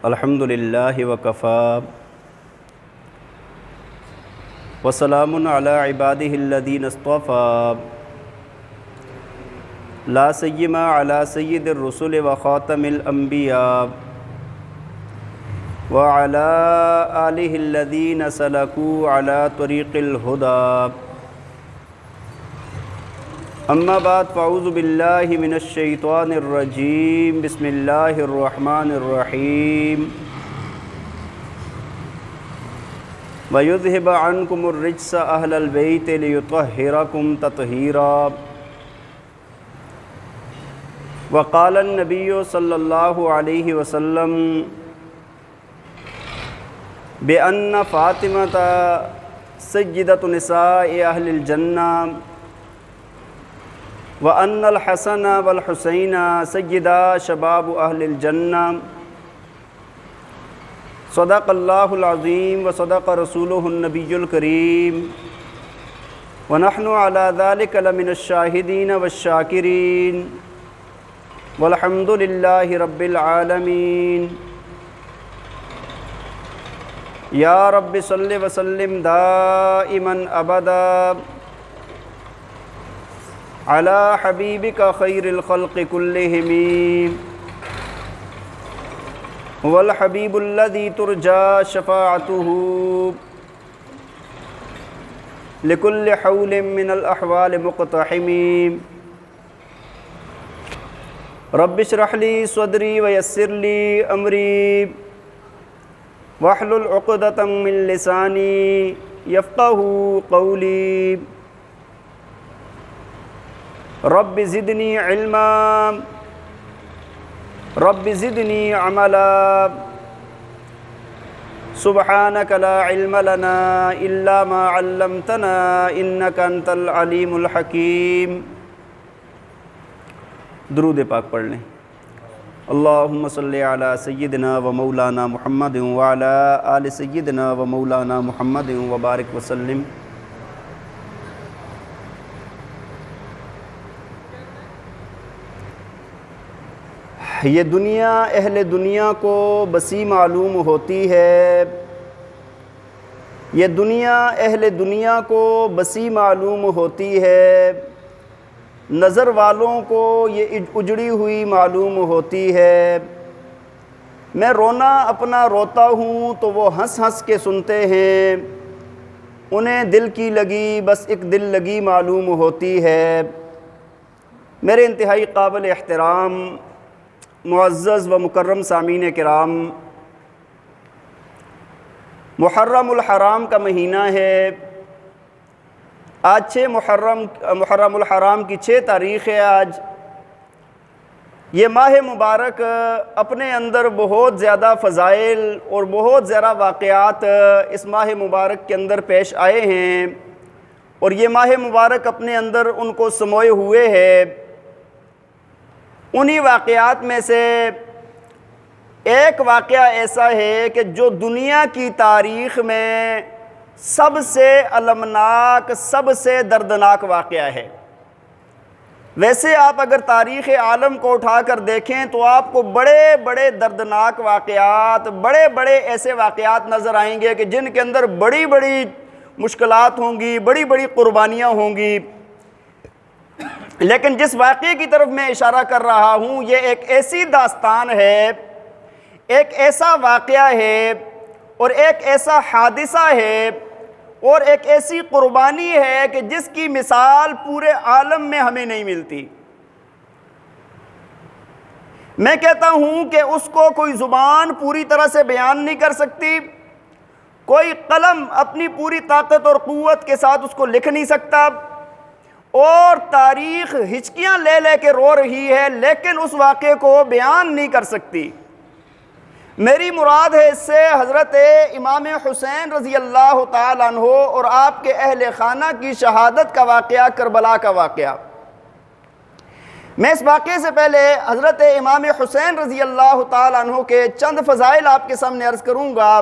الحمد للہ وکفیٰ وسلام علی عبادہ الذین اصطفیٰ لا سیما علی سید الرسل وخاتم الانبیاء وعلی آلہ الذین سلکوا علی طریق الہدی اما بعد فاعوذ باللہ من الشیطان الرجیم بسم اللہ الرحمن الرحیم وَيُذْهِبَ عَنْكُمُ الرِّجْسَ أَهْلَ الْبَيْتِ لِيُطَهِّرَكُمْ تَطْهِيرًا وقال النبی صلی اللہ علیہ وسلم بأن فاطمة سیدۃ نساء أهل الجنة وأن الحسن والحسین سیدا شباب أهل الجنة صدق اللہ العظیم وصدق رسولہ النبی الکریم ونحن على ذلك لمن الشاہدین والشاکرین والحمد للہ رب العالمین یا رب صل وسلم دائما ابدا علی حبیبک خیر الخلق کلہم هو الحبیب الذی ترجى شفاعته لكل حول من الاحوال مقتحم رب اشرح لي صدری ویسر لي امری واحلل عقدة من لسانی یفقهوا قولی رب زدنی علما رب زدنی عملا سبحانک لا علم لنا الا ما علمتنا انک انت العلیم الحکیم۔ درود پاک پڑھ لیں۔ اللہم صلی علی سیدنا و مولانا محمد وعلی آل سیدنا و مولانا محمد وبارک وسلم۔ یہ دنیا اہل دنیا کو بسی معلوم ہوتی ہے، یہ دنیا اہل دنیا کو بسی معلوم ہوتی ہے، نظر والوں کو یہ اجڑی ہوئی معلوم ہوتی ہے۔ میں رونا اپنا روتا ہوں تو وہ ہنس ہنس کے سنتے ہیں، انہیں دل کی لگی بس ایک دل لگی معلوم ہوتی ہے۔ میرے انتہائی قابل احترام معزز و مکرم سامعین کرام، محرم الحرام کا مہینہ ہے۔ آج محرم الحرام کی 6 تاریخ ہے آج۔ یہ ماہ مبارک اپنے اندر بہت زیادہ فضائل اور بہت زیادہ واقعات اس ماہ مبارک کے اندر پیش آئے ہیں، اور یہ ماہ مبارک اپنے اندر ان کو سموئے ہوئے ہے۔ انہی واقعات میں سے ایک واقعہ ایسا ہے کہ جو دنیا کی تاریخ میں سب سے المناک، سب سے دردناک واقعہ ہے۔ ویسے آپ اگر تاریخ عالم کو اٹھا کر دیکھیں تو آپ کو بڑے بڑے دردناک واقعات، بڑے بڑے ایسے واقعات نظر آئیں گے کہ جن کے اندر بڑی بڑی مشکلات ہوں گی، بڑی بڑی قربانیاں ہوں گی، لیکن جس واقعے کی طرف میں اشارہ کر رہا ہوں یہ ایک ایسی داستان ہے، ایک ایسا واقعہ ہے، اور ایک ایسا حادثہ ہے، اور ایک ایسی قربانی ہے کہ جس کی مثال پورے عالم میں ہمیں نہیں ملتی۔ میں کہتا ہوں کہ اس کو کوئی زبان پوری طرح سے بیان نہیں کر سکتی، کوئی قلم اپنی پوری طاقت اور قوت کے ساتھ اس کو لکھ نہیں سکتا، اور تاریخ ہچکیاں لے لے کے رو رہی ہے لیکن اس واقعے کو بیان نہیں کر سکتی۔ میری مراد ہے اس سے حضرت امام حسین رضی اللہ تعالیٰ عنہ اور آپ کے اہل خانہ کی شہادت کا واقعہ، کربلا کا واقعہ۔ میں اس واقعے سے پہلے حضرت امام حسین رضی اللہ تعالیٰ عنہ کے چند فضائل آپ کے سامنے عرض کروں گا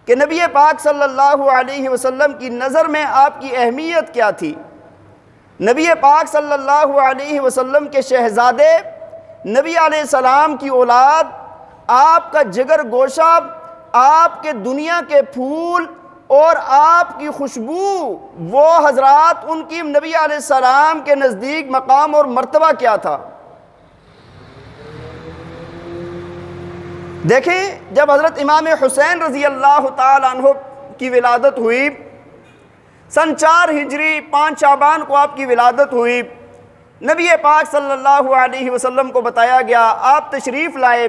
کہ نبی پاک صلی اللہ علیہ وسلم کی نظر میں آپ کی اہمیت کیا تھی۔ نبی پاک صلی اللہ علیہ وسلم کے شہزادے، نبی علیہ السلام کی اولاد، آپ کا جگر گوشہ، آپ کے دنیا کے پھول اور آپ کی خوشبو، وہ حضرات ان کی نبی علیہ السلام کے نزدیک مقام اور مرتبہ کیا تھا۔ دیکھیں جب حضرت امام حسین رضی اللہ تعالیٰ عنہ کی ولادت ہوئی، سن 4 ہجری 5 شعبان کو آپ کی ولادت ہوئی، نبی پاک صلی اللہ علیہ وسلم کو بتایا گیا، آپ تشریف لائے،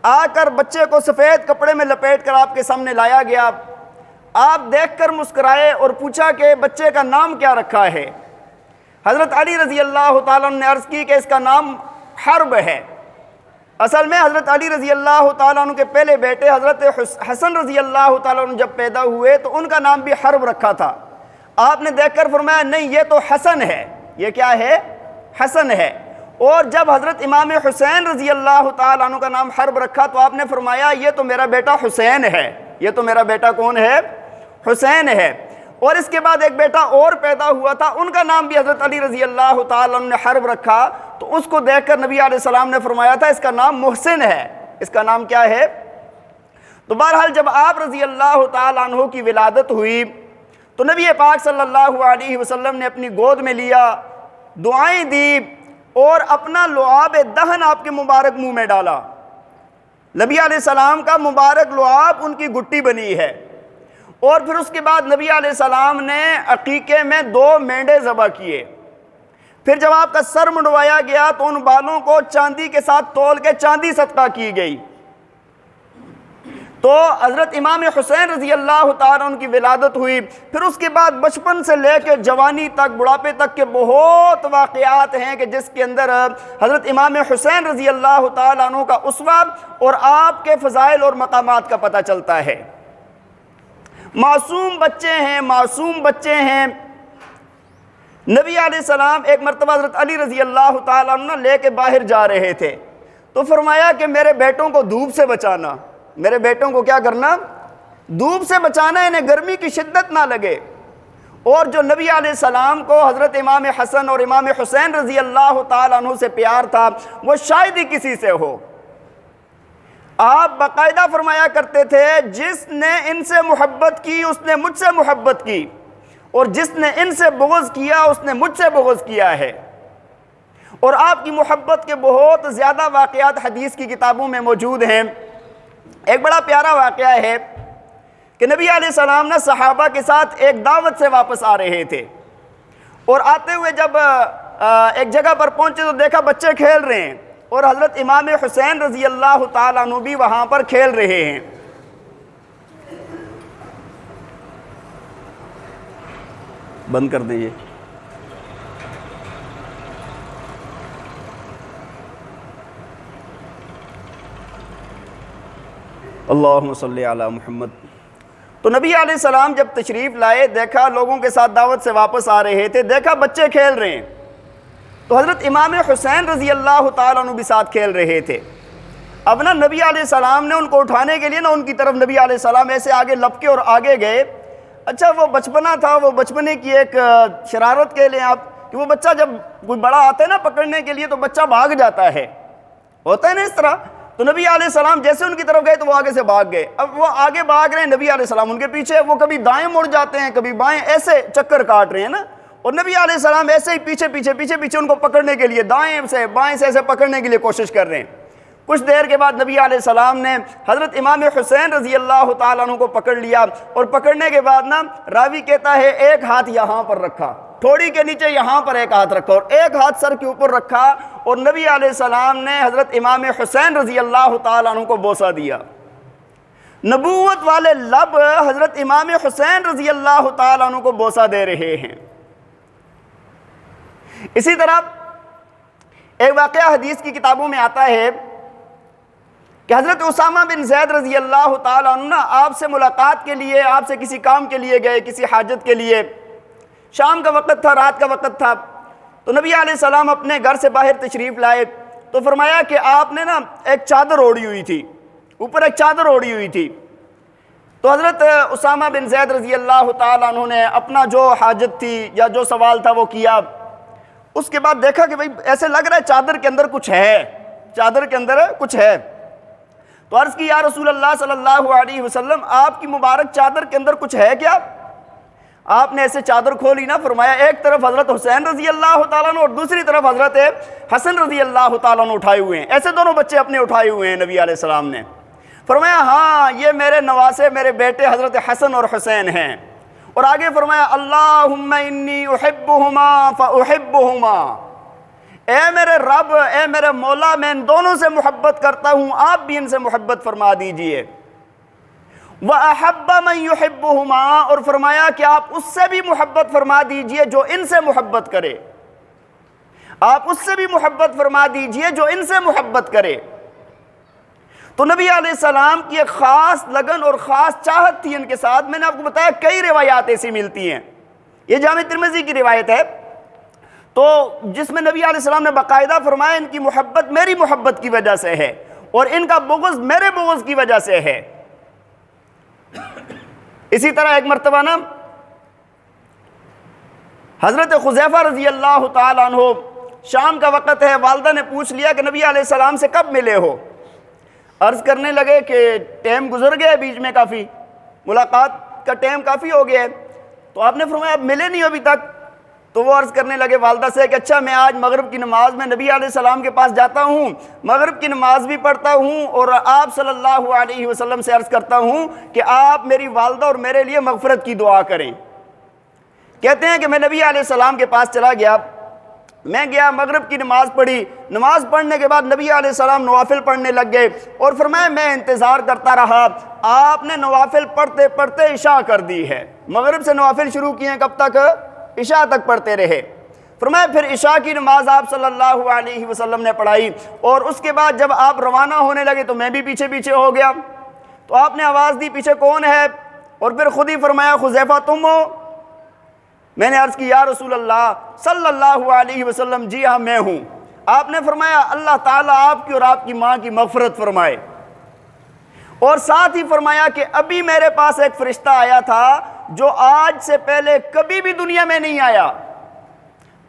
آ کر بچے کو سفید کپڑے میں لپیٹ کر آپ کے سامنے لایا گیا، آپ دیکھ کر مسکرائے اور پوچھا کہ بچے کا نام کیا رکھا ہے؟ حضرت علی رضی اللہ تعالیٰ عنہ نے عرض کی کہ اس کا نام حرب ہے۔ اصل میں حضرت علی رضی اللہ تعالیٰ عنہ کے پہلے بیٹے حضرت حسن رضی اللہ تعالیٰ عنہ جب پیدا ہوئے تو ان کا نام بھی حرب رکھا تھا۔ آپ نے دیکھ کر فرمایا نہیں یہ تو حسن ہے، یہ کیا ہے؟ حسن ہے۔ اور جب حضرت امام حسین رضی اللہ تعالیٰ عنہ کا نام حرب رکھا تو آپ نے فرمایا یہ تو میرا بیٹا حسین ہے، یہ تو میرا بیٹا کون ہے؟ حسین ہے۔ اور اس کے بعد ایک بیٹا اور پیدا ہوا تھا، ان کا نام بھی حضرت علی رضی اللہ تعالیٰ عنہ نے حرب رکھا، تو اس کو دیکھ کر نبی علیہ السلام نے فرمایا تھا اس کا نام محسن ہے، اس کا نام کیا ہے؟ تو بہرحال جب آپ رضی اللہ تعالیٰ عنہ کی ولادت ہوئی تو نبی پاک صلی اللہ علیہ وسلم نے اپنی گود میں لیا، دعائیں دی اور اپنا لعاب دہن آپ کے مبارک منہ میں ڈالا۔ نبی علیہ السلام کا مبارک لعاب ان کی گٹی بنی ہے۔ اور پھر اس کے بعد نبی علیہ السلام نے عقیقے میں 2 مینڈے ذبح کیے۔ پھر جب آپ کا سر منڈوایا گیا تو ان بالوں کو چاندی کے ساتھ تول کے چاندی صدقہ کی گئی۔ تو حضرت امام حسین رضی اللہ تعالیٰ عنہ کی ولادت ہوئی، پھر اس کے بعد بچپن سے لے کے جوانی تک، بڑھاپے تک کے بہت واقعات ہیں کہ جس کے اندر حضرت امام حسین رضی اللہ تعالیٰ عنہ کا اسوہ اور آپ کے فضائل اور مقامات کا پتہ چلتا ہے۔ معصوم بچے ہیں، معصوم بچے ہیں۔ نبی علیہ السلام ایک مرتبہ حضرت علی رضی اللہ تعالیٰ عنہ لے کے باہر جا رہے تھے تو فرمایا کہ میرے بیٹوں کو دھوپ سے بچانا، میرے بیٹوں کو کیا کرنا؟ دھوپ سے بچانا، انہیں گرمی کی شدت نہ لگے۔ اور جو نبی علیہ السلام کو حضرت امام حسن اور امام حسین رضی اللہ تعالیٰ عنہ سے پیار تھا وہ شاید ہی کسی سے ہو۔ آپ باقاعدہ فرمایا کرتے تھے جس نے ان سے محبت کی اس نے مجھ سے محبت کی، اور جس نے ان سے بغض کیا اس نے مجھ سے بغض کیا ہے۔ اور آپ کی محبت کے بہت زیادہ واقعات حدیث کی کتابوں میں موجود ہیں۔ ایک بڑا پیارا واقعہ ہے کہ نبی علیہ السلام نے صحابہ کے ساتھ ایک دعوت سے واپس آ رہے تھے، اور آتے ہوئے جب ایک جگہ پر پہنچے تو دیکھا بچے کھیل رہے ہیں، اور حضرت امام حسین رضی اللہ تعالیٰ عنہ بھی وہاں پر کھیل رہے ہیں۔ بند کر دیجئے۔ اللہم صلی علی محمد۔ تو نبی علیہ السلام جب تشریف لائے، دیکھا لوگوں کے ساتھ دعوت سے واپس آ رہے تھے، دیکھا بچے کھیل رہے ہیں، تو حضرت امام حسین رضی اللہ تعالیٰ عنہ بھی ساتھ کھیل رہے تھے۔ اب نا نبی علیہ السلام نے ان کو اٹھانے کے لیے نا ان کی طرف نبی علیہ السلام ایسے آگے لپکے اور آگے گئے۔ اچھا وہ بچپنا تھا، وہ بچپنے کی ایک شرارت کہہ لیں آپ کہ وہ بچہ جب کوئی بڑا آتا ہے نا پکڑنے کے لیے تو بچہ بھاگ جاتا ہے، ہوتا ہے نا اس طرح۔ تو نبی علیہ السلام جیسے ان کی طرف گئے تو وہ آگے سے بھاگ گئے۔ اب وہ آگے بھاگ رہے ہیں، نبی علیہ السلام ان کے پیچھے، وہ کبھی دائیں مڑ جاتے ہیں کبھی بائیں، ایسے چکر کاٹ رہے ہیں نا، اور نبی علیہ السلام ایسے ہی پیچھے پیچھے ان کو پکڑنے کے لیے دائیں سے بائیں سے ایسے پکڑنے کے لیے کوشش کر رہے ہیں۔ کچھ دیر کے بعد نبی علیہ السلام نے حضرت امام حسین رضی اللہ تعالیٰ عنہ کو پکڑ لیا، اور پکڑنے کے بعد نا راوی کہتا ہے ایک ہاتھ یہاں پر رکھا، تھوڑی کے نیچے یہاں پر ایک ہاتھ رکھا، اور ایک ہاتھ سر کے اوپر رکھا، اور نبی علیہ السلام نے حضرت امام حسین رضی اللہ تعالیٰ عنہ کو بوسہ دیا۔ نبوت والے لب حضرت امام حسین رضی اللہ تعالیٰ عنہ کو بوسہ دے رہے ہیں۔ اسی طرح ایک واقعہ حدیث کی کتابوں میں آتا ہے کہ حضرت اسامہ بن زید رضی اللہ تعالیٰ عنہ آپ سے ملاقات کے لیے، آپ سے کسی کام کے لیے گئے، کسی حاجت کے لیے، شام کا وقت تھا، رات کا وقت تھا، تو نبی علیہ السلام اپنے گھر سے باہر تشریف لائے تو فرمایا کہ آپ نے نا ایک چادر اوڑھی ہوئی تھی، اوپر ایک چادر اوڑھی ہوئی تھی۔ تو حضرت اسامہ بن زید رضی اللہ تعالیٰ عنہ نے اپنا جو حاجت تھی یا جو سوال تھا وہ کیا۔ اس کے بعد دیکھا کہ بھئی ایسے لگ رہا ہے چادر کے اندر کچھ ہے، چادر کے اندر کچھ ہے۔ تو عرض کی یا رسول اللہ صلی اللہ علیہ وسلم آپ کی مبارک چادر کے اندر کچھ ہے کیا؟ آپ نے ایسے چادر کھولی نا، فرمایا ایک طرف حضرت حسین رضی اللہ تعالیٰ عنہ اور دوسری طرف حضرت حسن رضی اللہ تعالیٰ عنہ اٹھائے ہوئے ہیں، ایسے دونوں بچے اپنے اٹھائے ہوئے ہیں نبی علیہ السلام نے۔ فرمایا ہاں یہ میرے نواسے، میرے بیٹے حضرت حسن اور حسین ہیں۔ اور آگے فرمایا اللہم انی احبہما فاحبہما، اے میرے رب، اے میرے مولا، میں ان دونوں سے محبت کرتا ہوں، آپ بھی ان سے محبت فرما دیجئے۔ وَأَحَبَّ مَن يُحِبُّهُمَا، اور فرمایا کہ آپ اس سے بھی محبت فرما دیجئے جو ان سے محبت کرے، آپ اس سے بھی محبت فرما دیجئے جو ان سے محبت کرے۔ تو نبی علیہ السلام کی ایک خاص لگن اور خاص چاہت تھی ان کے ساتھ۔ میں نے آپ کو بتایا کئی روایات ایسی ملتی ہیں، یہ جامع ترمذی کی روایت ہے، تو جس میں نبی علیہ السلام نے باقاعدہ فرمایا ان کی محبت میری محبت کی وجہ سے ہے اور ان کا بغض میرے بغض کی وجہ سے ہے۔ اسی طرح ایک مرتبہ نا حضرت حذیفہ رضی اللہ تعالیٰ عنہ، شام کا وقت ہے، والدہ نے پوچھ لیا کہ نبی علیہ السلام سے کب ملے ہو؟ عرض کرنے لگے کہ ٹائم گزر گیا بیچ میں، کافی ملاقات کا ٹائم کافی ہو گیا ہے۔ تو آپ نے فرمایا اب ملے نہیں ابھی تک؟ تو وہ عرض کرنے لگے والدہ سے کہ اچھا میں آج مغرب کی نماز میں نبی علیہ السلام کے پاس جاتا ہوں، مغرب کی نماز بھی پڑھتا ہوں اور آپ صلی اللہ علیہ وسلم سے عرض کرتا ہوں کہ آپ میری والدہ اور میرے لیے مغفرت کی دعا کریں۔ کہتے ہیں کہ میں نبی علیہ السلام کے پاس چلا گیا، میں گیا مغرب کی نماز پڑھی، نماز پڑھنے کے بعد نبی علیہ السلام نوافل پڑھنے لگ گئے اور فرمایا میں انتظار کرتا رہا، آپ نے نوافل پڑھتے پڑھتے عشاء کر دی ہے۔ مغرب سے نوافل شروع کیے ہیں، کب تک؟ عشاء تک پڑھتے رہے۔ فرمایا پھر عشاء کی نماز آپ صلی اللہ علیہ وسلم نے پڑھائی اور اس کے بعد جب آپ روانہ ہونے لگے تو میں بھی پیچھے پیچھے ہو گیا۔ تو آپ نے آواز دی پیچھے کون ہے؟ اور پھر خود ہی فرمایا حذیفہ تم ہو؟ میں نے عرض کی یا رسول اللہ صلی اللہ علیہ وسلم جی ہاں میں ہوں۔ آپ نے فرمایا اللہ تعالیٰ آپ کی اور آپ کی ماں کی مغفرت فرمائے، اور ساتھ ہی فرمایا کہ ابھی میرے پاس ایک فرشتہ آیا تھا جو آج سے پہلے کبھی بھی دنیا میں نہیں آیا،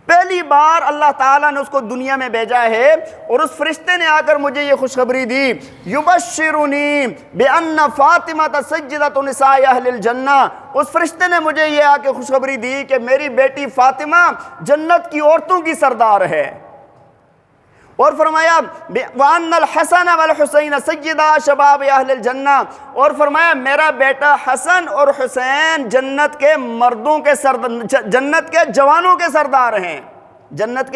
پہلی بار اللہ تعالیٰ نے اس کو دنیا میں بھیجا ہے، اور اس فرشتے نے آ کر مجھے یہ خوشخبری دی یبشرنی بان فاطمہ سیدۃ نساء اہل الجنہ، اس فرشتے نے مجھے یہ آ کے خوشخبری دی کہ میری بیٹی فاطمہ جنت کی عورتوں کی سردار ہے، اور فرمایا وان الحسن والحسین سیدا شباب اہل الجنہ، اور فرمایا میرا بیٹا حسن اور حسین جنت کے مردوں کے جنت کے جوانوں کے سردار ہیں، جنت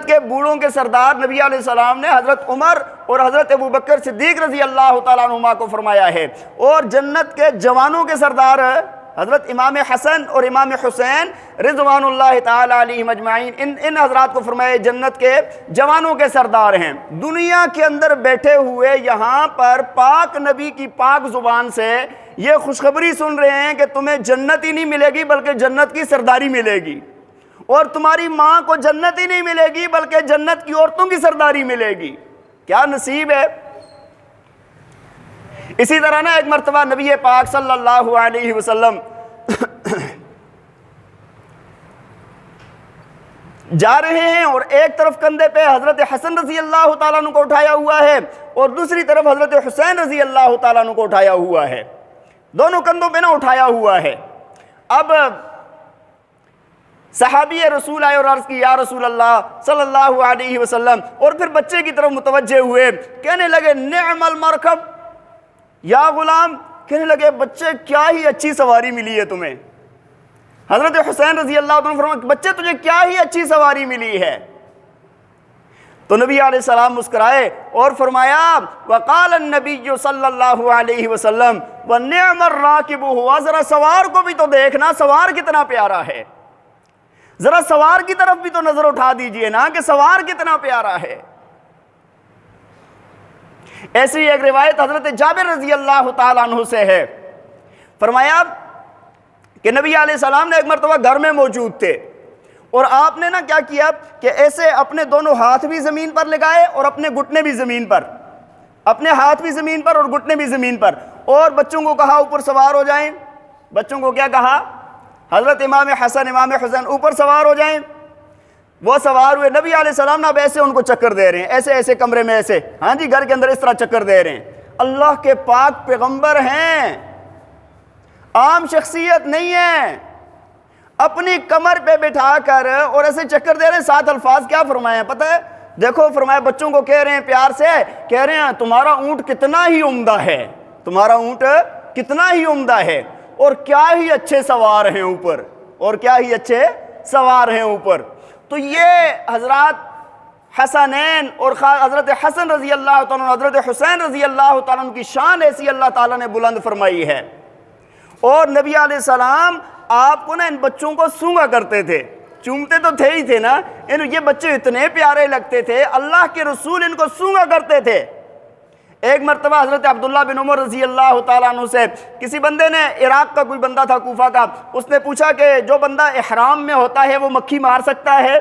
کے بوڑھوں کے سردار نبی علیہ السلام نے حضرت عمر اور حضرت ابوبکر صدیق رضی اللہ تعالیٰ عنہما کو فرمایا ہے، اور جنت کے جوانوں کے سردار حضرت امام حسن اور امام حسین رضوان اللہ تعالیٰ علیہم اجمعین، ان حضرات کو فرمایا جنت کے جوانوں کے سردار ہیں۔ دنیا کے اندر بیٹھے ہوئے یہاں پر پاک نبی کی پاک زبان سے یہ خوشخبری سن رہے ہیں کہ تمہیں جنت ہی نہیں ملے گی بلکہ جنت کی سرداری ملے گی، اور تمہاری ماں کو جنت ہی نہیں ملے گی بلکہ جنت کی عورتوں کی سرداری ملے گی۔ کیا نصیب ہے! اسی طرح نا ایک مرتبہ نبی پاک صلی اللہ علیہ وسلم جا رہے ہیں اور ایک طرف کندھے پہ حضرت حسن رضی اللہ تعالیٰ عنہ کو اٹھایا ہوا ہے اور دوسری طرف حضرت حسین رضی اللہ تعالیٰ عنہ کو اٹھایا ہوا ہے، دونوں کندھوں پہ نہ اٹھایا ہوا ہے۔ اب صحابی رسول آئے اور عرض کی یا رسول اللہ صلی اللہ علیہ وسلم، اور پھر بچے کی طرف متوجہ ہوئے، کہنے لگے نعم المرکب یا غلام، کہنے لگے بچے کیا ہی اچھی سواری ملی ہے تمہیں۔ حضرت حسین رضی اللہ عنہ فرمایا بچے تجھے کیا ہی اچھی سواری ملی ہے۔ تو نبی علیہ السلام مسکرائے اور فرمایا وقال النبی صلی اللہ علیہ وسلم ونعم الراکب ہوا، ذرا سوار کو بھی تو دیکھنا، سوار کتنا پیارا ہے، ذرا سوار کی طرف بھی تو نظر اٹھا دیجئے نا کہ سوار کتنا پیارا ہے۔ ایسی ایک روایت حضرت جابر رضی اللہ تعالیٰ عنہ سے ہے، فرمایا کہ نبی علیہ السلام نے ایک مرتبہ گھر میں موجود تھے اور آپ نے نا کیا کیا کہ ایسے اپنے دونوں ہاتھ بھی زمین پر لگائے اور اپنے گھٹنے بھی زمین پر، اپنے ہاتھ بھی زمین پر اور گھٹنے بھی زمین پر، اور بچوں کو کہا اوپر سوار ہو جائیں۔ بچوں کو کیا کہا؟ حضرت امام حسن امام حسین اوپر سوار ہو جائیں۔ وہ سوار ہوئے، نبی علیہ السلام نے اب ایسے ان کو چکر دے رہے ہیں، ایسے ایسے کمرے میں ایسے، ہاں جی گھر کے اندر اس طرح چکر دے رہے ہیں۔ اللہ کے پاک پیغمبر ہیں، عام شخصیت نہیں ہے، اپنی کمر پہ بٹھا کر اور ایسے چکر دے رہے ہیں۔ ساتھ الفاظ کیا فرمائے ہیں پتہ ہے؟ دیکھو فرمایا بچوں کو کہہ رہے ہیں پیار سے، کہہ رہے ہیں تمہارا اونٹ کتنا ہی عمدہ ہے، تمہارا اونٹ کتنا ہی عمدہ ہے، اور کیا ہی اچھے سوار ہیں اوپر، اور کیا ہی اچھے سوار ہیں اوپر۔ تو یہ حضرات حسنین اور حضرت حسن رضی اللہ تعالیٰ عنہ، حضرت حسین رضی اللہ تعالیٰ عنہ کی شان ایسی اللہ تعالیٰ نے بلند فرمائی ہے۔ اور نبی علیہ السلام آپ کو نا ان بچوں کو سونگا کرتے تھے، چومتے تو تھے ہی تھے نا، یہ بچے اتنے پیارے لگتے تھے، اللہ کے رسول ان کو سونگا کرتے تھے۔ ایک مرتبہ حضرت عبداللہ بن عمر رضی اللہ تعالیٰ عنہ سے کسی بندے نے، عراق کا کوئی بندہ تھا کوفہ کا، اس نے پوچھا کہ جو بندہ احرام میں ہوتا ہے وہ مکھی مار سکتا ہے؟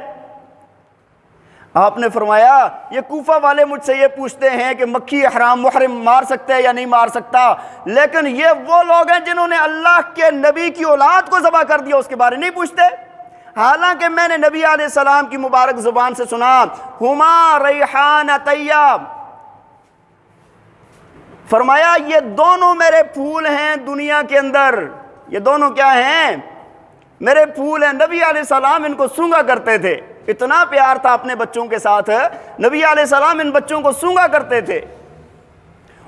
آپ نے فرمایا یہ کوفہ والے مجھ سے یہ پوچھتے ہیں کہ مکھی احرام محرم مار سکتے ہیں یا نہیں مار سکتا، لیکن یہ وہ لوگ ہیں جنہوں نے اللہ کے نبی کی اولاد کو ذبح کر دیا، اس کے بارے نہیں پوچھتے۔ حالانکہ میں نے نبی علیہ السلام کی مبارک زبان سے سنا، ہما ریحان طیب، فرمایا یہ دونوں میرے پھول ہیں دنیا کے اندر، یہ دونوں کیا ہیں؟ میرے پھول ہیں۔ نبی علیہ السلام ان کو سونگا کرتے تھے، اتنا پیار تھا اپنے بچوں کے ساتھ، نبی علیہ السلام ان بچوں کو سونگا کرتے تھے۔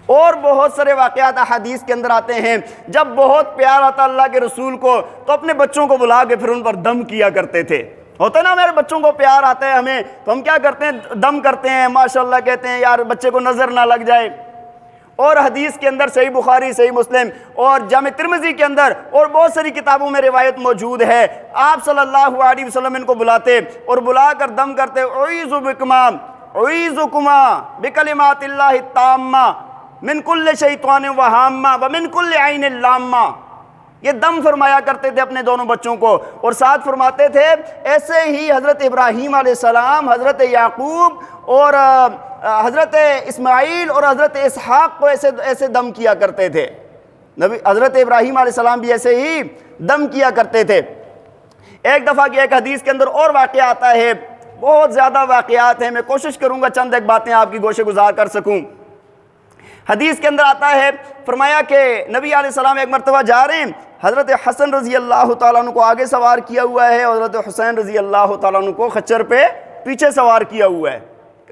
اور بہت سارے واقعات حدیث کے اندر آتے ہیں، جب بہت پیار آتا اللہ کے رسول کو تو اپنے بچوں کو بلا کے پھر ان پر دم کیا کرتے تھے۔ ہوتا ہے نا میرے بچوں کو پیار آتا ہے ہمیں تو ہم کیا کرتے ہیں؟ دم کرتے ہیں، ماشاءاللہ کہتے ہیں یار بچے کو نظر نہ لگ جائے۔ اور حدیث کے اندر صحیح بخاری، صحیح مسلم اور جامع ترمذی کے اندر اور بہت ساری کتابوں میں روایت موجود ہے، آپ صلی اللہ علیہ وسلم ان کو بلاتے اور بلا کر دم کرتے، اعوذکما بکلمات اللہ التامہ من کل شیطان وہامہ ومن کل عین لامہ۔ یہ دم فرمایا کرتے تھے اپنے دونوں بچوں کو، اور ساتھ فرماتے تھے ایسے ہی حضرت ابراہیم علیہ السلام، حضرت یعقوب اور حضرت اسماعیل اور حضرت اسحاق کو ایسے دم کیا کرتے تھے۔ حضرت ابراہیم علیہ السلام بھی ایسے ہی دم کیا کرتے تھے۔ ایک دفعہ کی ایک حدیث کے اندر اور واقعہ آتا ہے، بہت زیادہ واقعات ہیں، میں کوشش کروں گا چند ایک باتیں آپ کی گوشے گزار کر سکوں۔ حدیث کے اندر آتا ہے، فرمایا کہ نبی علیہ السلام ایک مرتبہ جا رہے ہیں، حضرت حسن رضی اللہ تعالیٰ عنہ کو آگے سوار کیا ہوا ہے، حضرت حسین رضی اللہ تعالیٰ عنہ کو خچر پہ پیچھے سوار کیا ہوا ہے۔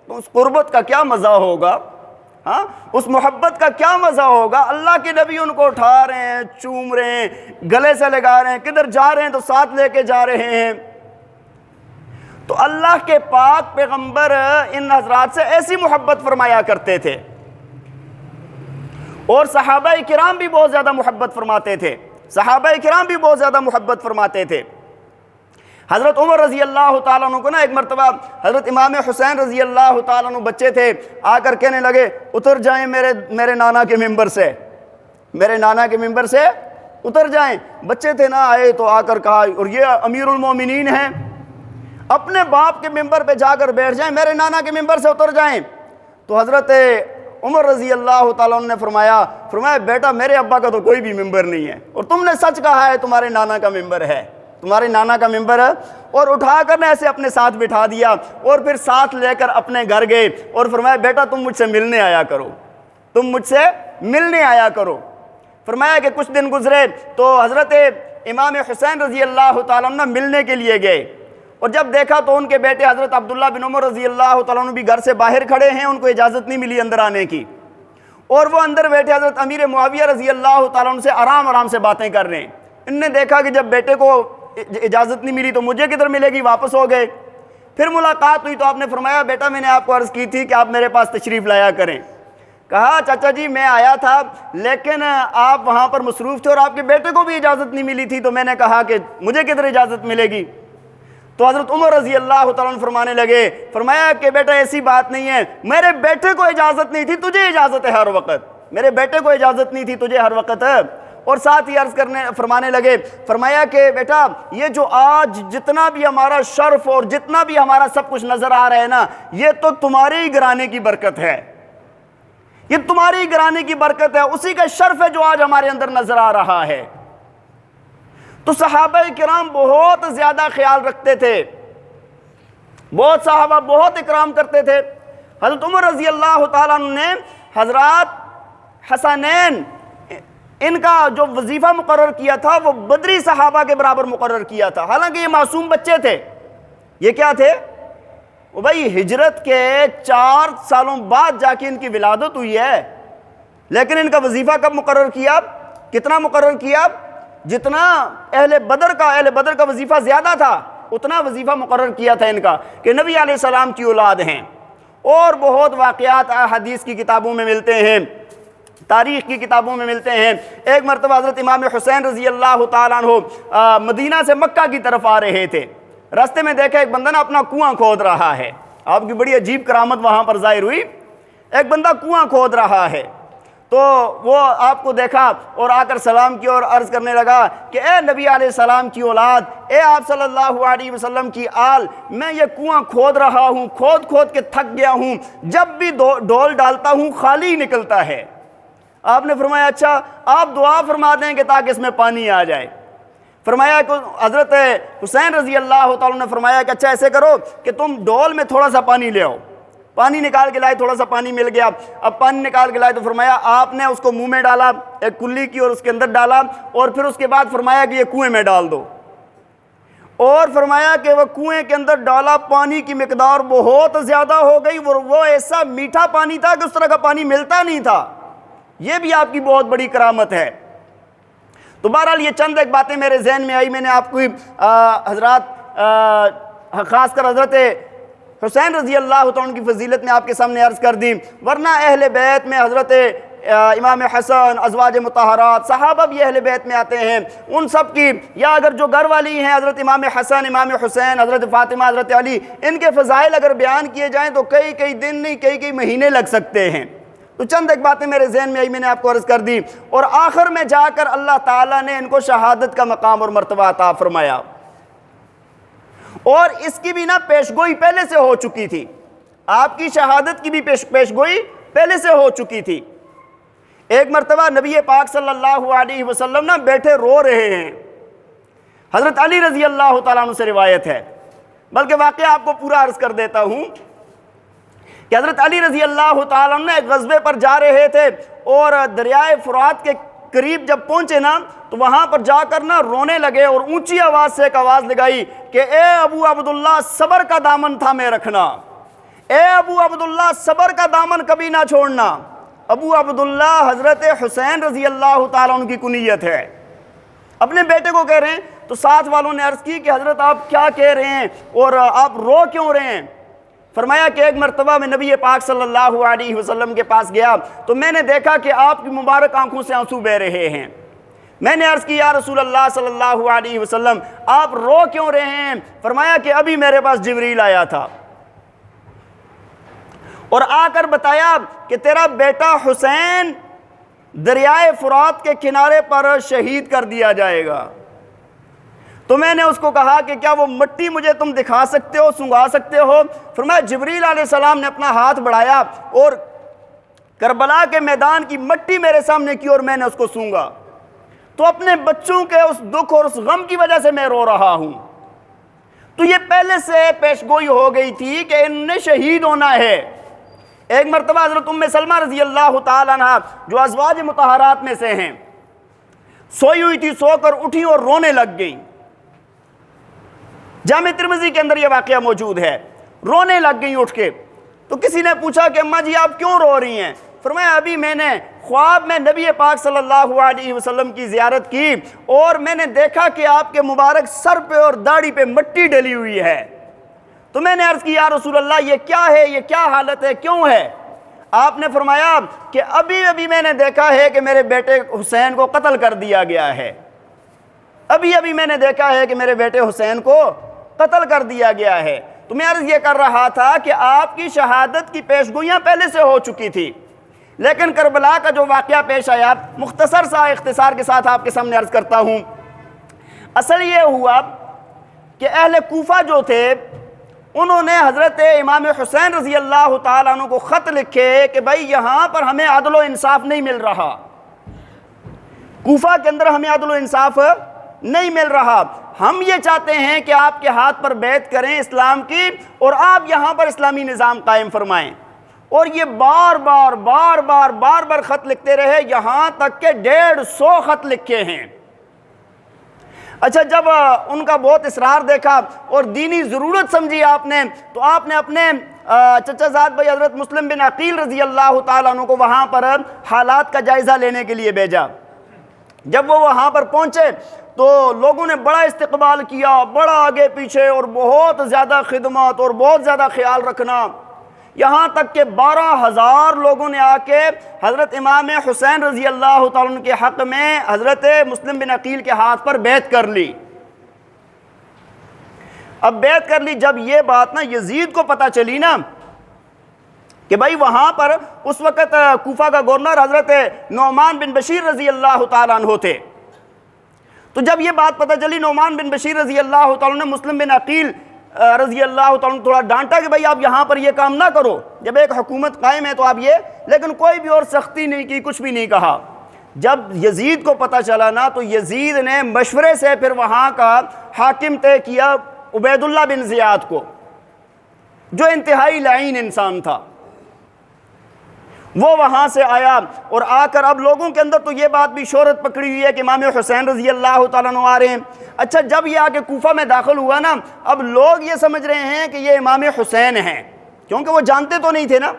اس قربت کا کیا مزہ ہوگا، ہاں اس محبت کا کیا مزہ ہوگا۔ اللہ کے نبی ان کو اٹھا رہے ہیں، چوم رہے ہیں، گلے سے لگا رہے ہیں، کدھر جا رہے ہیں تو ساتھ لے کے جا رہے ہیں۔ تو اللہ کے پاک پیغمبر ان حضرات سے ایسی محبت فرمایا کرتے تھے، اور صحابہ کرام بھی بہت زیادہ محبت فرماتے تھے، صحابہ کرام بھی بہت زیادہ محبت فرماتے تھے۔ حضرت عمر رضی اللہ تعالیٰ عنہ کو نا ایک مرتبہ حضرت امام حسین رضی اللہ تعالیٰ عنہ بچے تھے، آ کر کہنے لگے اتر جائیں میرے نانا کے ممبر سے، میرے نانا کے ممبر سے اتر جائیں۔ بچے تھے نا، آئے تو آ کر کہا، اور یہ امیر المومنین ہیں، اپنے باپ کے ممبر پہ جا کر بیٹھ جائیں، میرے نانا کے ممبر سے اتر جائیں۔ تو حضرت عمر رضی اللہ تعالیٰ عنہ نے فرمایا بیٹا میرے ابا کا تو کوئی بھی ممبر نہیں ہے، اور تم نے سچ کہا ہے، تمہارے نانا کا ممبر ہے، تمہارے نانا کا ممبر ہے۔ اور اٹھا کر نے ایسے اپنے ساتھ بٹھا دیا، اور پھر ساتھ لے کر اپنے گھر گئے اور فرمایا بیٹا تم مجھ سے ملنے آیا کرو، تم مجھ سے ملنے آیا کرو۔ فرمایا کہ کچھ دن گزرے تو حضرت امام حسین رضی اللہ تعالیٰ عنہ ملنے کے لیے گئے، اور جب دیکھا تو ان کے بیٹے حضرت عبداللہ بن عمر رضی اللہ تعالیٰ عنہ بھی گھر سے باہر کھڑے ہیں، ان کو اجازت نہیں ملی اندر آنے کی، اور وہ اندر بیٹھے حضرت امیر معاویہ رضی اللہ تعالیٰ عنہ سے آرام سے باتیں کر رہے ہیں۔ ان نے دیکھا کہ جب بیٹے کو اجازت نہیں ملی تو مجھے کدھر ملے گی، واپس ہو گئے۔ پھر ملاقات ہوئی تو آپ نے فرمایا بیٹا میں نے آپ کو عرض کی تھی کہ آپ میرے پاس تشریف لایا کریں۔ کہا چچا جی میں آیا تھا لیکن آپ وہاں پر مصروف تھے اور آپ کے بیٹے کو بھی اجازت نہیں ملی تھی، تو میں نے کہا کہ مجھے کدھر اجازت ملے گی۔ تو حضرت عمر رضی اللہ تعالیٰ عنہ فرمانے لگے، فرمایا کہ بیٹا ایسی بات نہیں ہے، میرے بیٹے کو اجازت نہیں تھی، تجھے اجازت ہے ہر وقت، میرے بیٹے کو اجازت نہیں تھی، تجھے ہر وقت ہے۔ اور ساتھ ہی فرمانے لگے، فرمایا کہ بیٹا یہ جو آج جتنا بھی ہمارا شرف اور جتنا بھی ہمارا سب کچھ نظر آ رہا ہے نا، یہ تو تمہارے ہی گھرانے کی برکت ہے، یہ تمہارے ہی گھرانے کی برکت ہے، اسی کا شرف ہے جو آج ہمارے اندر نظر آ رہا ہے۔ تو صحابہ کرام بہت زیادہ خیال رکھتے تھے بہت صحابہ بہت اکرام کرتے تھے۔ حضرت عمر رضی اللہ تعالیٰ عنہ نے حضرات حسنین ان کا جو وظیفہ مقرر کیا تھا وہ بدری صحابہ کے برابر مقرر کیا تھا، حالانکہ یہ معصوم بچے تھے۔ یہ کیا تھے؟ وہ بھائی ہجرت کے 4 سالوں بعد جا کے ان کی ولادت ہوئی ہے، لیکن ان کا وظیفہ کب مقرر کیا؟ کتنا مقرر کیا؟ جتنا اہل بدر کا وظیفہ زیادہ تھا اتنا وظیفہ مقرر کیا تھا ان کا، کہ نبی علیہ السلام کی اولاد ہیں۔ اور بہت واقعات حدیث کی کتابوں میں ملتے ہیں، تاریخ کی کتابوں میں ملتے ہیں۔ ایک مرتبہ حضرت امام حسین رضی اللہ تعالیٰ عنہ مدینہ سے مکہ کی طرف آ رہے تھے، راستے میں دیکھا ایک بندہ نا اپنا کنواں کھود رہا ہے۔ آپ کی بڑی عجیب کرامت وہاں پر ظاہر ہوئی، ایک بندہ کنواں کھود رہا ہے، تو وہ آپ کو دیکھا اور آ کر سلام کیا اور عرض کرنے لگا کہ اے نبی علیہ السلام کی اولاد، اے آپ صلی اللہ علیہ وسلم کی آل، میں یہ کنواں کھود رہا ہوں، کھود کے تھک گیا ہوں، جب بھی ڈول ڈالتا ہوں خالی نکلتا ہے۔ آپ نے فرمایا اچھا آپ دعا فرما دیں کہ تاکہ اس میں پانی آ جائے۔ فرمایا کہ حضرت حسین رضی اللہ تعالیٰ نے فرمایا کہ اچھا ایسے کرو کہ تم ڈول میں تھوڑا سا پانی لے آؤ۔ پانی نکال کے لائے، تھوڑا سا پانی مل گیا، اب پانی نکال کے لائے تو فرمایا آپ نے اس کو منہ میں ڈالا، ایک کلی کی اور اس کے اندر ڈالا، اور پھر اس کے بعد فرمایا کہ یہ کنویں میں ڈال دو، اور فرمایا کہ وہ کنویں کے اندر ڈالا، پانی کی مقدار بہت زیادہ ہو گئی، وہ ایسا میٹھا پانی تھا کہ اس طرح کا پانی ملتا نہیں تھا۔ یہ بھی آپ کی بہت بڑی کرامت ہے۔ تو بہرحال یہ چند ایک باتیں میرے ذہن میں آئی، میں نے آپ کو حضرات خاص کر حضرت حسین رضی اللہ تعالیٰ کی فضیلت میں آپ کے سامنے عرض کر دی، ورنہ اہل بیت میں حضرت امام حسن، ازواج مطہرات، صحابہ بھی اہل بیت میں آتے ہیں، ان سب کی، یا اگر جو گھر والی ہیں حضرت امام حسن، امام حسین، حضرت فاطمہ، حضرت علی، ان کے فضائل اگر بیان کیے جائیں تو کئی دن نہیں کئی مہینے لگ سکتے ہیں۔ تو چند ایک باتیں میرے ذہن میں آئی، میں نے آپ کو عرض کر دی، اور آخر میں جا کر اللہ تعالیٰ نے ان کو شہادت کا مقام اور مرتبہ عطا فرمایا، اور اس کی بھی پیشگوئی پہلے سے ہو چکی تھی، آپ کی شہادت کی بھی پیشگوئی پہلے سے ہو چکی تھی۔ ایک مرتبہ نبی پاک صلی اللہ علیہ وسلم بیٹھے رو رہے ہیں، حضرت علی رضی اللہ تعالیٰ عنہ سے روایت ہے، بلکہ واقعہ آپ کو پورا عرض کر دیتا ہوں کہ حضرت علی رضی اللہ تعالیٰ عنہ ایک غزوے پر جا رہے تھے، اور دریائے فرات کے قریب جب پہنچے تو وہاں پر جا کر رونے لگے، اور اونچی آواز سے ایک آواز لگائی کہ اے ابو عبداللہ صبر کا دامن تھامے رکھنا، اے ابو عبداللہ صبر کا دامن کبھی نہ چھوڑنا۔ ابو عبداللہ حضرت حسین رضی اللہ تعالیٰ عنہ کی کنیت ہے، اپنے بیٹے کو کہہ رہے ہیں، تو ساتھ والوں نے عرض کی کہ حضرت آپ کیا کہہ رہے ہیں اور آپ رو کیوں رہے ہیں؟ فرمایا کہ ایک مرتبہ میں نبی پاک صلی اللہ علیہ وسلم کے پاس گیا تو میں نے دیکھا کہ آپ کی مبارک آنکھوں سے آنسو بہہ رہے ہیں۔ میں نے عرض کی یا رسول اللہ صلی اللہ علیہ وسلم آپ رو کیوں رہے ہیں؟ فرمایا کہ ابھی میرے پاس جبریل آیا تھا اور آ کر بتایا کہ تیرا بیٹا حسین دریائے فرات کے کنارے پر شہید کر دیا جائے گا۔ تو میں نے اس کو کہا کہ کیا وہ مٹی مجھے تم دکھا سکتے ہو، سنگا سکتے ہو؟ فرمایا جبریل علیہ السلام نے اپنا ہاتھ بڑھایا اور کربلا کے میدان کی مٹی میرے سامنے کی اور میں نے اس کو سونگا، تو اپنے بچوں کے اس دکھ اور اس غم کی وجہ سے میں رو رہا ہوں۔ تو یہ پہلے سے پیشگوئی ہو گئی تھی کہ ان نے شہید ہونا ہے۔ ایک مرتبہ حضرت ام سلمہ رضی اللہ تعالیٰ عنہ جو ازواج مطہرات میں سے ہیں، سوئی ہوئی تھی، سو کر اٹھی اور رونے لگ گئیں۔ جامع ترمذی کے اندر یہ واقعہ موجود ہے، رونے لگ گئیں اٹھ کے۔ تو کسی نے پوچھا کہ اماں جی آپ کیوں رو رہی ہیں؟ فرمایا ابھی میں نے خواب میں نبی پاک صلی اللہ علیہ وسلم کی زیارت کی اور میں نے دیکھا کہ آپ کے مبارک سر پہ اور داڑھی پہ مٹی ڈلی ہوئی ہے، تو میں نے عرض کی یا رسول اللہ یہ کیا ہے، یہ کیا حالت ہے، کیوں ہے؟ آپ نے فرمایا کہ ابھی میں نے دیکھا ہے کہ میرے بیٹے حسین کو قتل کر دیا گیا ہے، ابھی میں نے دیکھا ہے کہ میرے بیٹے حسین کو قتل کر دیا گیا ہے۔ تو میں عرض یہ کر رہا تھا کہ آپ کی شہادت کی پیشگوئیاں پہلے سے ہو چکی تھی، لیکن کربلا کا جو واقعہ پیش آیا مختصر سا اختصار کے ساتھ آپ کے سامنے عرض کرتا ہوں۔ اصل یہ ہوا کہ اہل کوفہ جو تھے انہوں نے حضرت امام حسین رضی اللہ تعالیٰ عنہ کو خط لکھے کہ بھائی یہاں پر ہمیں عدل و انصاف نہیں مل رہا، کوفہ کے اندر ہمیں عدل و انصاف نہیں مل رہا۔ ہم یہ چاہتے ہیں کہ آپ کے ہاتھ پر بیعت کریں اسلام کی اور آپ یہاں پر اسلامی نظام قائم فرمائیں۔ اور یہ بار بار خط لکھتے رہے، یہاں تک کہ 150 خط لکھے ہیں۔ اچھا، جب ان کا بہت اصرار دیکھا اور دینی ضرورت سمجھی آپ نے، تو آپ نے اپنے چچا زاد بھائی حضرت مسلم بن عقیل رضی اللہ تعالیٰ عنہ کو وہاں پر حالات کا جائزہ لینے کے لیے بھیجا۔ جب وہ وہاں پر پہنچے تو لوگوں نے بڑا استقبال کیا، بڑا آگے پیچھے اور بہت زیادہ خدمت اور بہت زیادہ خیال رکھنا، یہاں تک کہ 12,000 لوگوں نے آ کے حضرت امام حسین رضی اللہ تعالیٰ عنہ کے حق میں حضرت مسلم بن عقیل کے ہاتھ پر بیعت کر لی۔ اب بیعت کر لی، جب یہ بات نا یزید کو پتہ چلی نا کہ بھائی وہاں پر اس وقت کوفہ کا گورنر حضرت نعمان بن بشیر رضی اللہ تعالیٰ عنہ تھے، تو جب یہ بات پتہ چلی، نعمان بن بشیر رضی اللہ تعالیٰ عنہ نے مسلم بن عقیل رضی اللہ تعالیٰ عنہ تھوڑا ڈانٹا کہ بھائی آپ یہاں پر یہ کام نہ کرو، جب ایک حکومت قائم ہے تو آپ یہ، لیکن کوئی بھی اور سختی نہیں کی، کچھ بھی نہیں کہا۔ جب یزید کو پتہ چلا نا تو یزید نے مشورے سے پھر وہاں کا حاکم طے کیا عبید اللہ بن زیاد کو، جو انتہائی لعین انسان تھا۔ وہ وہاں سے آیا اور آ کر اب لوگوں کے اندر تو یہ بات بھی شہرت پکڑی ہوئی ہے کہ امام حسین رضی اللہ تعالیٰ عنہ آ رہے ہیں۔ اچھا، جب یہ آ کے کوفہ میں داخل ہوا نا، اب لوگ یہ سمجھ رہے ہیں کہ یہ امام حسین ہیں، کیونکہ وہ جانتے تو نہیں تھے نا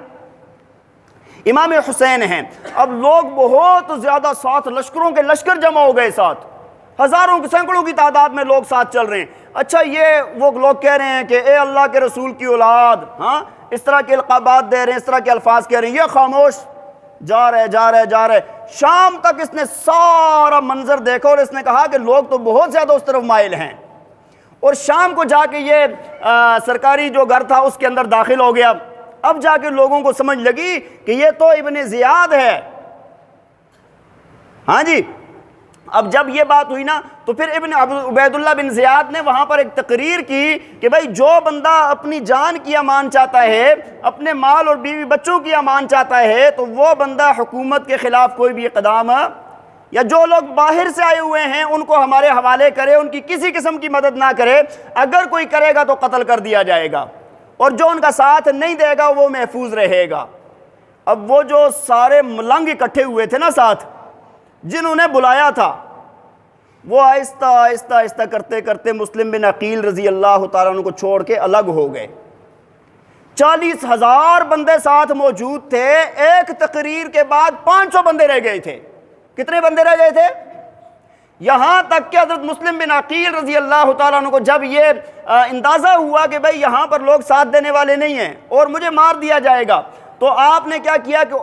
امام حسین ہیں۔ اب لوگ بہت زیادہ ساتھ لشکروں کے لشکر جمع ہو گئے، ساتھ ہزاروں سینکڑوں کی تعداد میں لوگ ساتھ چل رہے ہیں۔ اچھا، یہ وہ لوگ کہہ رہے ہیں کہ اے اللہ کے رسول کی اولاد، ہاں اس طرح کے القابات دے رہے ہیں، اس طرح کے الفاظ کہہ رہے ہیں۔ یہ خاموش جا رہے۔ شام تک اس نے سارا منظر دیکھا اور اس نے کہا کہ لوگ تو بہت زیادہ اس طرف مائل ہیں، اور شام کو جا کے یہ سرکاری جو گھر تھا اس کے اندر داخل ہو گیا۔ اب جا کے لوگوں کو سمجھ لگی کہ یہ تو ابن زیاد ہے، ہاں جی۔ اب جب یہ بات ہوئی نا تو پھر ابن عبید اللہ بن زیاد نے وہاں پر ایک تقریر کی کہ بھائی جو بندہ اپنی جان کی امان چاہتا ہے، اپنے مال اور بیوی بچوں کی امان چاہتا ہے، تو وہ بندہ حکومت کے خلاف کوئی بھی اقدام، یا جو لوگ باہر سے آئے ہوئے ہیں ان کو ہمارے حوالے کرے، ان کی کسی قسم کی مدد نہ کرے، اگر کوئی کرے گا تو قتل کر دیا جائے گا، اور جو ان کا ساتھ نہیں دے گا وہ محفوظ رہے گا۔ اب وہ جو سارے ملنگ اکٹھے ہوئے تھے نا ساتھ، جنہوں نے بلایا تھا، وہ آہستہ کرتے کرتے مسلم بن عقیل رضی اللہ تعالیٰ عنہ کو چھوڑ کے الگ ہو گئے۔ 40,000 بندے ساتھ موجود تھے، ایک تقریر کے بعد 500 بندے رہ گئے تھے۔ کتنے بندے رہ گئے تھے؟ یہاں تک کہ حضرت مسلم بن عقیل رضی اللہ تعالیٰ عنہ کو جب یہ اندازہ ہوا کہ بھئی یہاں پر لوگ ساتھ دینے والے نہیں ہیں اور مجھے مار دیا جائے گا، تو آپ نے کیا کیا کہ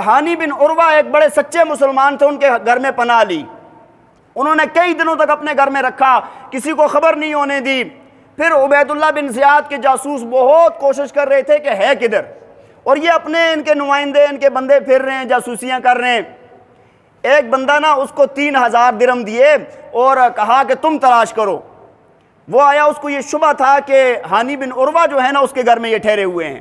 ہانی بن عروہ ایک بڑے سچے مسلمان تھے، ان کے گھر میں پناہ لی۔ انہوں نے کئی دنوں تک اپنے گھر میں رکھا، کسی کو خبر نہیں ہونے دی۔ پھر عبید اللہ بن زیاد کے جاسوس بہت کوشش کر رہے تھے کہ ہے کدھر، اور یہ اپنے ان کے نمائندے، ان کے بندے پھر رہے ہیں، جاسوسیاں کر رہے ہیں۔ ایک بندہ نا اس کو 3,000 درہم دیے اور کہا کہ تم تلاش کرو۔ وہ آیا، اس کو یہ شبہ تھا کہ ہانی بن عروہ جو ہے نا اس کے گھر میں یہ ٹھہرے ہوئے ہیں،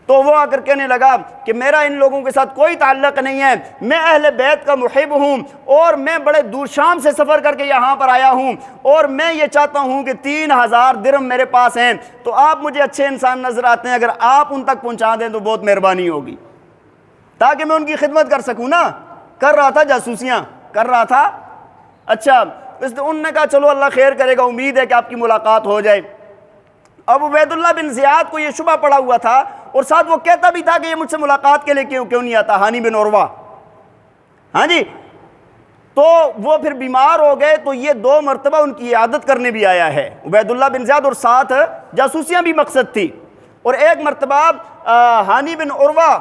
تو وہ آ کر کہنے لگا کہ میرا ان لوگوں کے ساتھ کوئی تعلق نہیں ہے، میں اہل بیت کا محب ہوں اور میں بڑے دور شام سے سفر کر کے یہاں پر آیا ہوں، اور میں یہ چاہتا ہوں کہ 3,000 درہم میرے پاس ہیں، تو آپ مجھے اچھے انسان نظر آتے ہیں، اگر آپ ان تک پہنچا دیں تو بہت مہربانی ہوگی، تاکہ میں ان کی خدمت کر سکوں نا۔ کر رہا تھا، جاسوسیاں کر رہا تھا۔ اچھا، انہوں نے کہا چلو اللہ خیر کرے گا، امید ہے کہ آپ کی ملاقات ہو جائے۔ اب عبید اللہ بن زیاد کو یہ شبہ پڑا ہوا تھا، اور ساتھ وہ کہتا بھی تھا کہ یہ مجھ سے ملاقات کے لیے کیوں نہیں آتا، ہانی بن عروہ، ہاں جی۔ تو وہ پھر بیمار ہو گئے، تو یہ 2 مرتبہ ان کی عیادت کرنے بھی آیا ہے عبید اللہ بن زیاد، اور ساتھ جاسوسیاں بھی مقصد تھی۔ اور ایک مرتبہ ہانی بن عروہ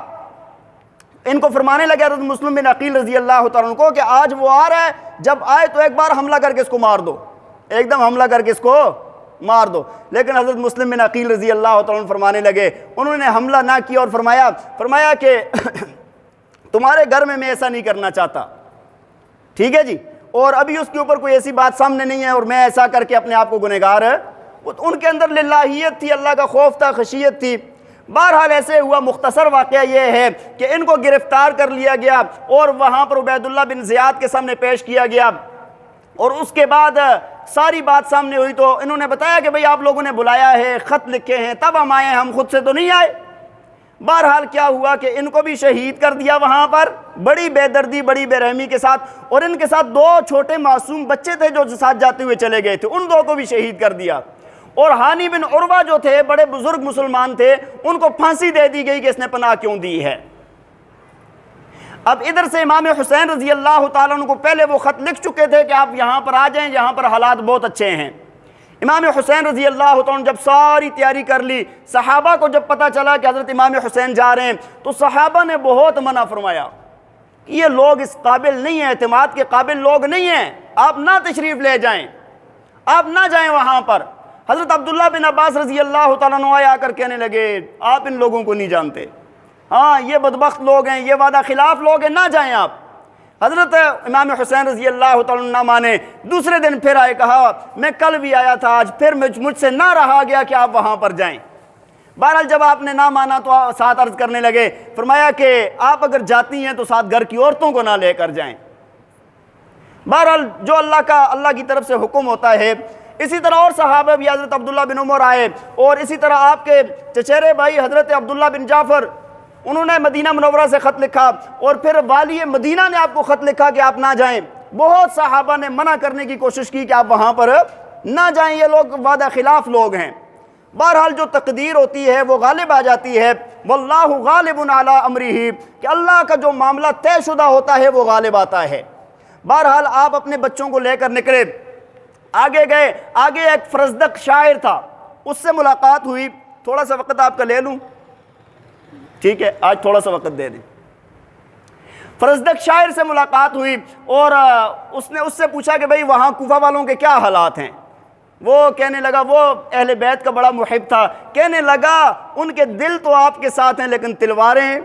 ان کو فرمانے لگے حضرت مسلم بن عقیل رضی اللہ تعالیٰ عنہ کو کہ آج وہ آ رہا ہے، جب آئے تو ایک بار حملہ کر کے اس کو مار دو، ایک دم حملہ کر کے اس کو مار دو۔ لیکن حضرت مسلم بن عقیل رضی اللہ تعالیٰ عنہ فرمانے لگے، انہوں نے حملہ نہ کیا اور فرمایا کہ تمہارے گھر میں ایسا نہیں کرنا چاہتا، ٹھیک ہے جی، اور ابھی اس کے اوپر کوئی ایسی بات سامنے نہیں ہے، اور میں ایسا کر کے اپنے آپ کو گنہگار ہے۔ ان کے اندر للہیت تھی، اللہ کا خوف تھا، خشیت تھی۔ بہرحال ایسے ہوا، مختصر واقعہ یہ ہے کہ ان کو گرفتار کر لیا گیا اور وہاں پر عبید اللہ بن زیاد کے سامنے پیش کیا گیا۔ اور اس کے بعد ساری بات سامنے ہوئی تو انہوں نے بتایا کہ بھئی آپ لوگوں نے بلایا ہے، خط لکھے ہیں، تب ہم آئے ہیں، ہم خود سے تو نہیں آئے۔ بہرحال کیا ہوا کہ ان کو بھی شہید کر دیا وہاں پر، بڑی بے دردی بڑی بے رحمی کے ساتھ، اور ان کے ساتھ 2 چھوٹے معصوم بچے تھے جو ساتھ جاتے ہوئے چلے گئے تھے، ان 2 کو بھی شہید کر دیا۔ اور ہانی بن عروہ جو تھے بڑے بزرگ مسلمان تھے، ان کو پھانسی دے دی گئی کہ اس نے پناہ کیوں دی ہے۔ اب ادھر سے امام حسین رضی اللہ تعالیٰ عنہ کو پہلے وہ خط لکھ چکے تھے کہ آپ یہاں پر آ جائیں، یہاں پر حالات بہت اچھے ہیں۔ امام حسین رضی اللہ تعالیٰ عنہ جب ساری تیاری کر لی، صحابہ کو جب پتہ چلا کہ حضرت امام حسین جا رہے ہیں تو صحابہ نے بہت منع فرمایا کہ یہ لوگ اس قابل نہیں ہیں، اعتماد کے قابل لوگ نہیں ہیں، آپ نہ تشریف لے جائیں، آپ نہ جائیں وہاں پر۔ حضرت عبداللہ بن عباس رضی اللہ تعالیٰ عنہ آیا کر کہنے لگے آپ ان لوگوں کو نہیں جانتے، ہاں یہ بدبخت لوگ ہیں، یہ وعدہ خلاف لوگ ہیں، نہ جائیں آپ۔ حضرت امام حسین رضی اللہ تعالیٰ عنہ نہ مانے، دوسرے دن پھر آئے، کہا میں کل بھی آیا تھا، آج پھر مجھ سے نہ رہا گیا کہ آپ وہاں پر جائیں۔ بہرحال جب آپ نے نہ مانا تو ساتھ عرض کرنے لگے، فرمایا کہ آپ اگر جاتی ہیں تو ساتھ گھر کی عورتوں کو نہ لے کر جائیں۔ بہرحال جو اللہ کی طرف سے حکم ہوتا ہے۔ اسی طرح اور صحابہ بھی، حضرت عبداللہ بن عمر آئے، اور اسی طرح آپ کے چچیرے بھائی حضرت عبداللہ بن جعفر، انہوں نے مدینہ منورہ سے خط لکھا، اور پھر والی مدینہ نے آپ کو خط لکھا کہ آپ نہ جائیں۔ بہت صحابہ نے منع کرنے کی کوشش کی کہ آپ وہاں پر نہ جائیں، یہ لوگ وعدہ خلاف لوگ ہیں۔ بہرحال جو تقدیر ہوتی ہے وہ غالب آ جاتی ہے، واللہ غالب علی امرہ، کہ اللہ کا جو معاملہ طے شدہ ہوتا ہے وہ غالب آتا ہے۔ بہرحال آپ اپنے بچوں کو لے کر نکلے، آگے گئے، آگے ایک فرزدق شاعر تھا، اس سے ملاقات ہوئی۔ تھوڑا سا وقت آپ کا لے لوں، ٹھیک ہے، آج تھوڑا سا وقت دے دیں۔ فرزدق شاعر سے ملاقات ہوئی، اور اس نے اس سے پوچھا کہ بھئی وہاں کوفہ والوں کے کیا حالات ہیں۔ وہ کہنے لگا، وہ اہل بیت کا بڑا محب تھا، کہنے لگا ان کے دل تو آپ کے ساتھ ہیں لیکن تلواریں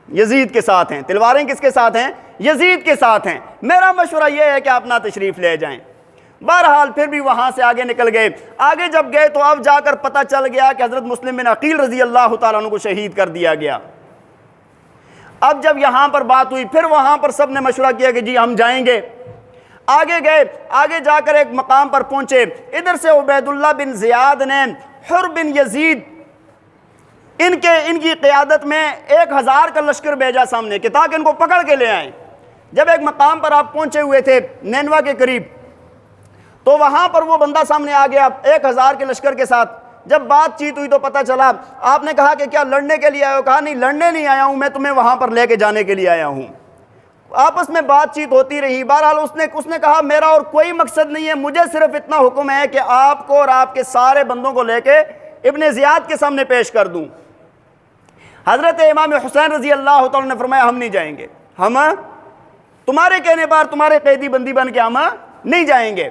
یزید کے ساتھ ہیں۔ تلواریں کس کے ساتھ ہیں؟ یزید کے ساتھ ہیں، میرا مشورہ یہ ہے کہ آپ نہ تشریف لے جائیں۔ بہرحال پھر بھی وہاں سے آگے نکل گئے۔ آگے جب گئے تو اب جا کر پتہ چل گیا کہ حضرت مسلم بن عقیل رضی اللہ تعالیٰ عنہ کو شہید کر دیا گیا۔ اب جب یہاں پر بات ہوئی، پھر وہاں پر سب نے مشورہ کیا کہ جی ہم جائیں گے۔ آگے گئے، آگے جا کر ایک مقام پر پہنچے، ادھر سے عبید اللہ بن زیاد نے حر بن یزید ان کی قیادت میں 1000 کا لشکر بھیجا سامنے کہ تاکہ ان کو پکڑ کے لے آئیں۔ جب ایک مقام پر آپ پہنچے ہوئے تھے نینوا کے قریب، تو وہاں پر وہ بندہ سامنے آ گیا 1000 کے لشکر کے ساتھ۔ جب بات چیت ہوئی تو پتہ چلا، آپ نے کہا کہ کیا لڑنے کے لیے آئے ہو؟ کہا نہیں، لڑنے نہیں آیا ہوں میں، تمہیں وہاں پر لے کے جانے کے لیے آیا ہوں۔ آپس میں بات چیت ہوتی رہی۔ بہرحال اس نے کہا میرا اور کوئی مقصد نہیں ہے، مجھے صرف اتنا حکم ہے کہ آپ کو اور آپ کے سارے بندوں کو لے کے ابن زیاد کے سامنے پیش کر دوں۔ حضرت امام حسین رضی اللہ تعالیٰ نے فرمایا ہم نہیں جائیں گے، ہم تمہارے کہنے پر تمہارے قیدی بندی بن کے ہم نہیں جائیں گے۔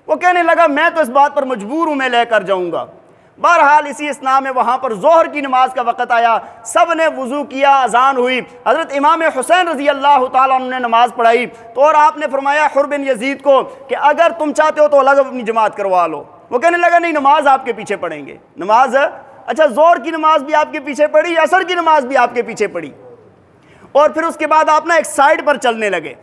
وہ کہنے لگا میں تو اس بات پر مجبور ہوں، میں لے کر جاؤں گا۔ بہرحال اسی اثناء میں وہاں پر ظہر کی نماز کا وقت آیا، سب نے وضو کیا، اذان ہوئی، حضرت امام حسین رضی اللہ تعالیٰ عنہ نے نماز پڑھائی، تو اور آپ نے فرمایا حر بن یزید کو کہ اگر تم چاہتے ہو تو الگ اپنی جماعت کروا لو۔ وہ کہنے لگا نہیں، نماز آپ کے پیچھے پڑھیں گے۔ نماز اچھا، ظہر کی نماز بھی آپ کے پیچھے پڑھی، عصر کی نماز بھی آپ کے پیچھے پڑھی، اور پھر اس کے بعد آپ ایک سائیڈ پر چلنے لگے،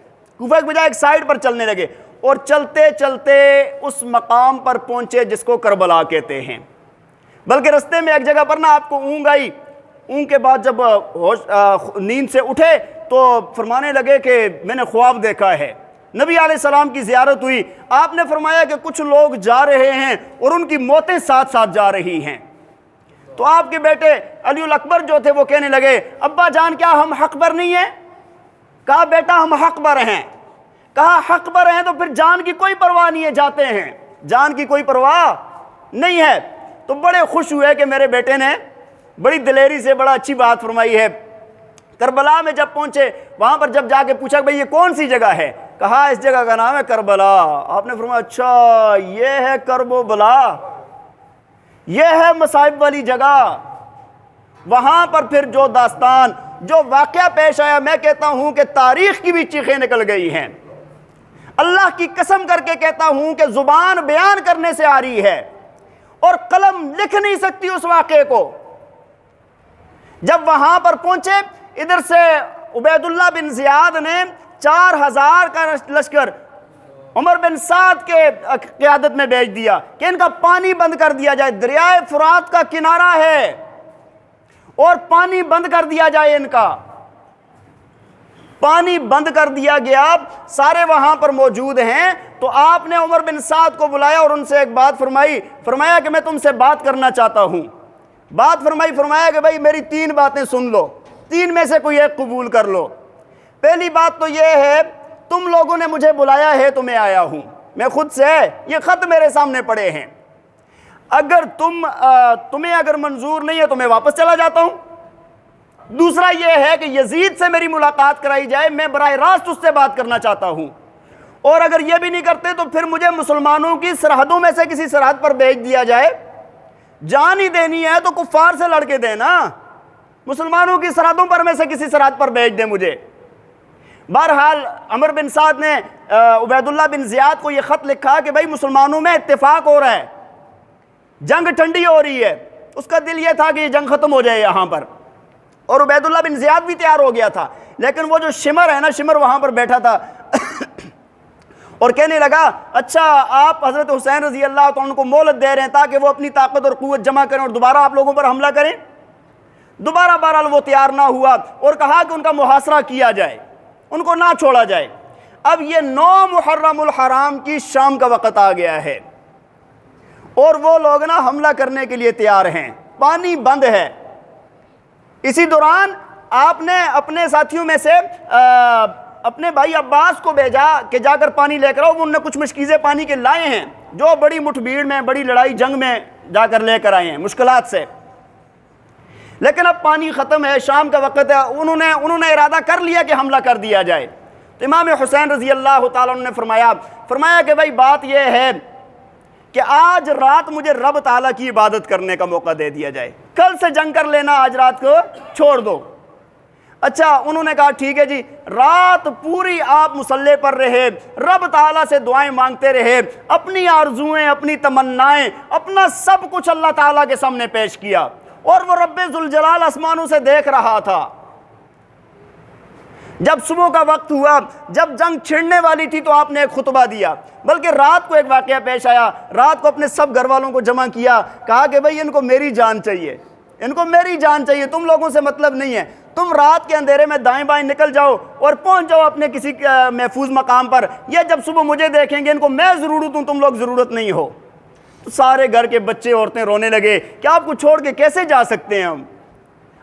کوفہ کے بجائے ایک سائیڈ پر چلنے لگے، اور چلتے چلتے اس مقام پر پہنچے جس کو کربلا کہتے ہیں۔ بلکہ رستے میں ایک جگہ پر آپ کو اونگ آئی، اونگ کے بعد جب نیند سے اٹھے تو فرمانے لگے کہ میں نے خواب دیکھا ہے۔ نبی علیہ السلام کی زیارت ہوئی، آپ نے فرمایا کہ کچھ لوگ جا رہے ہیں اور ان کی موتیں ساتھ ساتھ جا رہی ہیں۔ تو آپ کے بیٹے علی الاکبر جو تھے وہ کہنے لگے ابا جان کیا ہم حق پر نہیں ہیں؟ کہا بیٹا ہم حق پر ہیں۔ کہا حق پر ہیں تو پھر جان کی کوئی پرواہ نہیں ہے، جاتے ہیں، جان کی کوئی پرواہ نہیں ہے۔ تو بڑے خوش ہوئے کہ میرے بیٹے نے بڑی دلیری سے بڑا اچھی بات فرمائی ہے۔ کربلا میں جب پہنچے، وہاں پر جب جا کے پوچھا بھئی یہ کون سی جگہ ہے؟ کہا اس جگہ کا نام ہے کربلا۔ آپ نے فرمایا اچھا یہ ہے کرب و بلا، یہ ہے مصائب والی جگہ۔ وہاں پر پھر جو داستان، جو واقعہ پیش آیا، میں کہتا ہوں کہ تاریخ کی بھی چیخیں نکل گئی ہیں۔ اللہ کی قسم کر کے کہتا ہوں کہ زبان بیان کرنے سے آ رہی ہے اور قلم لکھ نہیں سکتی اس واقعے کو۔ جب وہاں پر پہنچے، ادھر سے عبید اللہ بن زیاد نے 4000 کا لشکر عمر بن سعد کے قیادت میں بھیج دیا کہ ان کا پانی بند کر دیا جائے، دریائے فرات کا کنارہ ہے اور پانی بند کر دیا جائے، ان کا پانی بند کر دیا گیا، سارے وہاں پر موجود ہیں۔ تو آپ نے عمر بن سعد کو بلایا اور ان سے ایک بات فرمائی، فرمایا کہ میں تم سے بات کرنا چاہتا ہوں۔ بات فرمایا کہ بھائی میری 3 باتیں سن لو، 3 میں سے کوئی ایک قبول کر لو۔ پہلی بات تو یہ ہے، تم لوگوں نے مجھے بلایا ہے تو میں آیا ہوں، میں خود سے، یہ خط میرے سامنے پڑے ہیں، اگر تمہیں اگر منظور نہیں ہے تو میں واپس چلا جاتا ہوں۔ دوسرا یہ ہے کہ یزید سے میری ملاقات کرائی جائے، میں براہ راست اس سے بات کرنا چاہتا ہوں، اور اگر یہ بھی نہیں کرتے تو پھر مجھے مسلمانوں کی سرحدوں میں سے کسی سرحد پر بھیج دیا جائے۔ جان ہی دینی ہے تو کفار سے لڑ کے دینا، مسلمانوں کی سرحدوں پر میں سے کسی سرحد پر بھیج دیں مجھے۔ بہرحال عمر بن سعد نے عبید اللہ بن زیاد کو یہ خط لکھا کہ بھائی مسلمانوں میں اتفاق ہو رہا ہے، جنگ ٹھنڈی ہو رہی ہے۔ اس کا دل یہ تھا کہ یہ جنگ ختم ہو جائے یہاں پر، اور عبید اللہ بن زیاد بھی تیار ہو گیا تھا، لیکن وہ جو شمر ہے نا، شمر وہاں پر بیٹھا تھا اور کہنے لگا اچھا آپ حضرت حسین رضی اللہ تعالیٰ عنہ کو مہلت دے رہے ہیں تاکہ وہ اپنی طاقت اور قوت جمع کریں اور دوبارہ آپ لوگوں پر حملہ کریں۔ دوبارہ بہرحال وہ تیار نہ ہوا اور کہا کہ ان کا محاصرہ کیا جائے، ان کو نہ چھوڑا جائے۔ اب یہ 9 محرم الحرام کی شام کا وقت آ گیا ہے اور وہ لوگ نا حملہ کرنے کے لیے تیار ہیں، پانی بند ہے۔ اسی دوران آپ نے اپنے ساتھیوں میں سے اپنے بھائی عباس کو بھیجا کہ جا کر پانی لے کر آؤ۔ انہوں نے کچھ مشکیزیں پانی کے لائے ہیں جو بڑی مٹھ بھیڑ میں، بڑی لڑائی جنگ میں جا کر لے کر آئے ہیں مشکلات سے، لیکن اب پانی ختم ہے، شام کا وقت ہے، انہوں نے ارادہ کر لیا کہ حملہ کر دیا جائے۔ تو امام حسین رضی اللہ تعالیٰ عنہ نے فرمایا کہ بھائی بات یہ ہے کہ آج رات مجھے رب تعالیٰ کی عبادت کرنے کا موقع دے دیا جائے، کل سے جنگ کر لینا، آج رات کو چھوڑ دو۔ اچھا انہوں نے کہا ٹھیک ہے جی، رات پوری آپ مصلے پر رہے، رب تعالیٰ سے دعائیں مانگتے رہے، اپنی آرزوئیں، اپنی تمنائیں، اپنا سب کچھ اللہ تعالیٰ کے سامنے پیش کیا، اور وہ رب ذوالجلال آسمانوں سے دیکھ رہا تھا۔ جب صبح کا وقت ہوا، جب جنگ چھڑنے والی تھی تو آپ نے ایک خطبہ دیا، بلکہ رات کو ایک واقعہ پیش آیا، رات کو اپنے سب گھر والوں کو جمع کیا، کہا کہ بھئی ان کو میری جان چاہیے، ان کو میری جان چاہیے، تم لوگوں سے مطلب نہیں ہے، تم رات کے اندھیرے میں دائیں بائیں نکل جاؤ اور پہنچ جاؤ اپنے کسی محفوظ مقام پر، یہ جب صبح مجھے دیکھیں گے ان کو میں ضرورت ہوں، تم لوگ ضرورت نہیں ہو۔ تو سارے گھر کے بچے عورتیں رونے لگے کہ آپ کو چھوڑ کے کیسے جا سکتے ہیں ہم،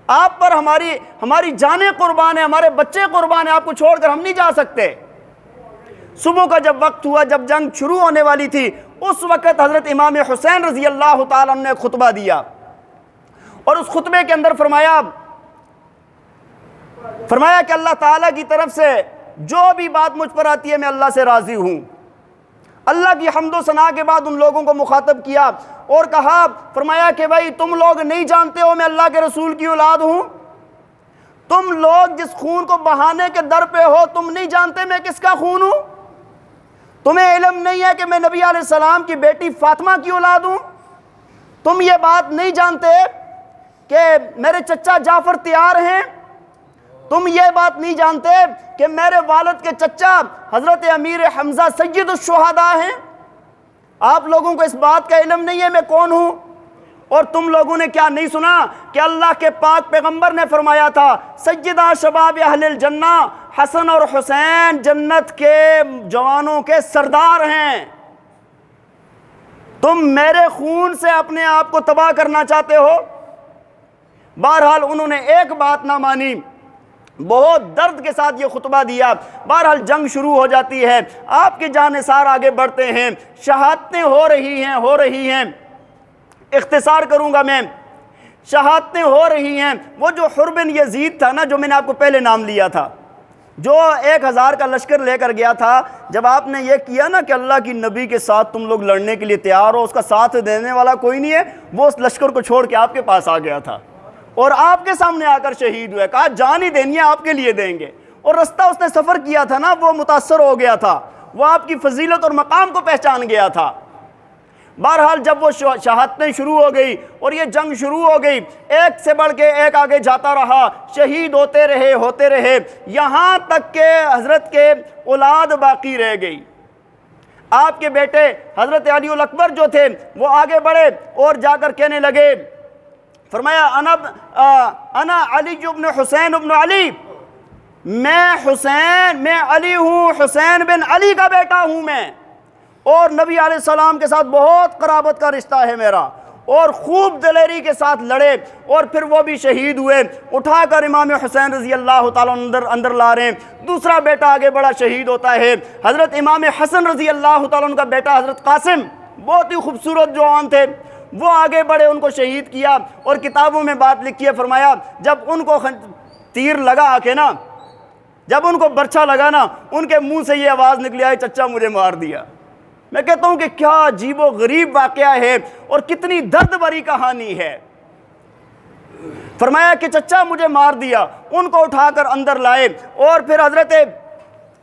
آپ پر ہماری جانیں قربان ہیں، ہمارے بچے قربان ہیں، آپ کو چھوڑ کر ہم نہیں جا سکتے۔ صبح کا جب وقت ہوا، جب جنگ شروع ہونے والی تھی، اس وقت حضرت امام حسین رضی اللہ تعالیٰ عنہ نے خطبہ دیا، اور اس خطبے کے اندر فرمایا کہ اللہ تعالیٰ کی طرف سے جو بھی بات مجھ پر آتی ہے میں اللہ سے راضی ہوں۔ اللہ کی حمد و ثنا کے بعد ان لوگوں کو مخاطب کیا اور کہا، فرمایا کہ بھائی تم لوگ نہیں جانتے ہو میں اللہ کے رسول کی اولاد ہوں، تم لوگ جس خون کو بہانے کے در پہ ہو تم نہیں جانتے میں کس کا خون ہوں، تمہیں علم نہیں ہے کہ میں نبی علیہ السلام کی بیٹی فاطمہ کی اولاد ہوں، تم یہ بات نہیں جانتے کہ میرے چچا جعفر تیار ہیں، تم یہ بات نہیں جانتے کہ میرے والد کے چچا حضرت امیر حمزہ سید الشہداء ہیں، آپ لوگوں کو اس بات کا علم نہیں ہے میں کون ہوں۔ اور تم لوگوں نے کیا نہیں سنا کہ اللہ کے پاک پیغمبر نے فرمایا تھا سیدہ شباب اہل الجنہ، حسن اور حسین جنت کے جوانوں کے سردار ہیں، تم میرے خون سے اپنے آپ کو تباہ کرنا چاہتے ہو۔ بہرحال انہوں نے ایک بات نہ مانی، بہت درد کے ساتھ یہ خطبہ دیا۔ بہرحال جنگ شروع ہو جاتی ہے، آپ کے جانثار آگے بڑھتے ہیں، شہادتیں ہو رہی ہیں، اختصار کروں گا میں، شہادتیں ہو رہی ہیں۔ وہ جو حر بن یزید تھا نا، جو میں نے آپ کو پہلے نام لیا تھا، جو 1000 کا لشکر لے کر گیا تھا، جب آپ نے یہ کیا نا کہ اللہ کی نبی کے ساتھ تم لوگ لڑنے کے لیے تیار ہو، اس کا ساتھ دینے والا کوئی نہیں ہے، وہ اس لشکر کو چھوڑ کے آپ کے پاس آ گیا تھا اور آپ کے سامنے آ کر شہید ہوئے، کہا جان ہی دینی ہے آپ کے لیے دیں گے، اور رستہ اس نے سفر کیا تھا نا وہ متاثر ہو گیا تھا، وہ آپ کی فضیلت اور مقام کو پہچان گیا تھا۔ بہرحال جب وہ شہادتیں شروع ہو گئی اور یہ جنگ شروع ہو گئی، ایک سے بڑھ کے ایک آگے جاتا رہا، شہید ہوتے رہے، یہاں تک کہ حضرت کے اولاد باقی رہ گئی۔ آپ کے بیٹے حضرت علی الاکبر جو تھے وہ آگے بڑھے اور جا کر کہنے لگے، فرمایا انا علی ابن حسین ابن علی، میں علی ہوں، حسین بن علی کا بیٹا ہوں میں، اور نبی علیہ السلام کے ساتھ بہت قرابت کا رشتہ ہے میرا، اور خوب دلیری کے ساتھ لڑے اور پھر وہ بھی شہید ہوئے۔ اٹھا کر امام حسین رضی اللہ تعالیٰ اندر لا رہے ہیں، دوسرا بیٹا آگے بڑا شہید ہوتا ہے، حضرت امام حسن رضی اللہ تعالیٰ عنہ کا بیٹا حضرت قاسم بہت ہی خوبصورت جوان تھے، وہ آگے بڑھے، ان کو شہید کیا، اور کتابوں میں بات لکھی ہے، فرمایا جب ان کو تیر لگا آ کے نا، جب ان کو برچھا لگا نا، ان کے منہ سے یہ آواز نکلی آئی، چچا مجھے مار دیا۔ میں کہتا ہوں کہ کیا عجیب و غریب واقعہ ہے اور کتنی درد بھری کہانی ہے۔ فرمایا کہ چچا مجھے مار دیا، ان کو اٹھا کر اندر لائے، اور پھر حضرت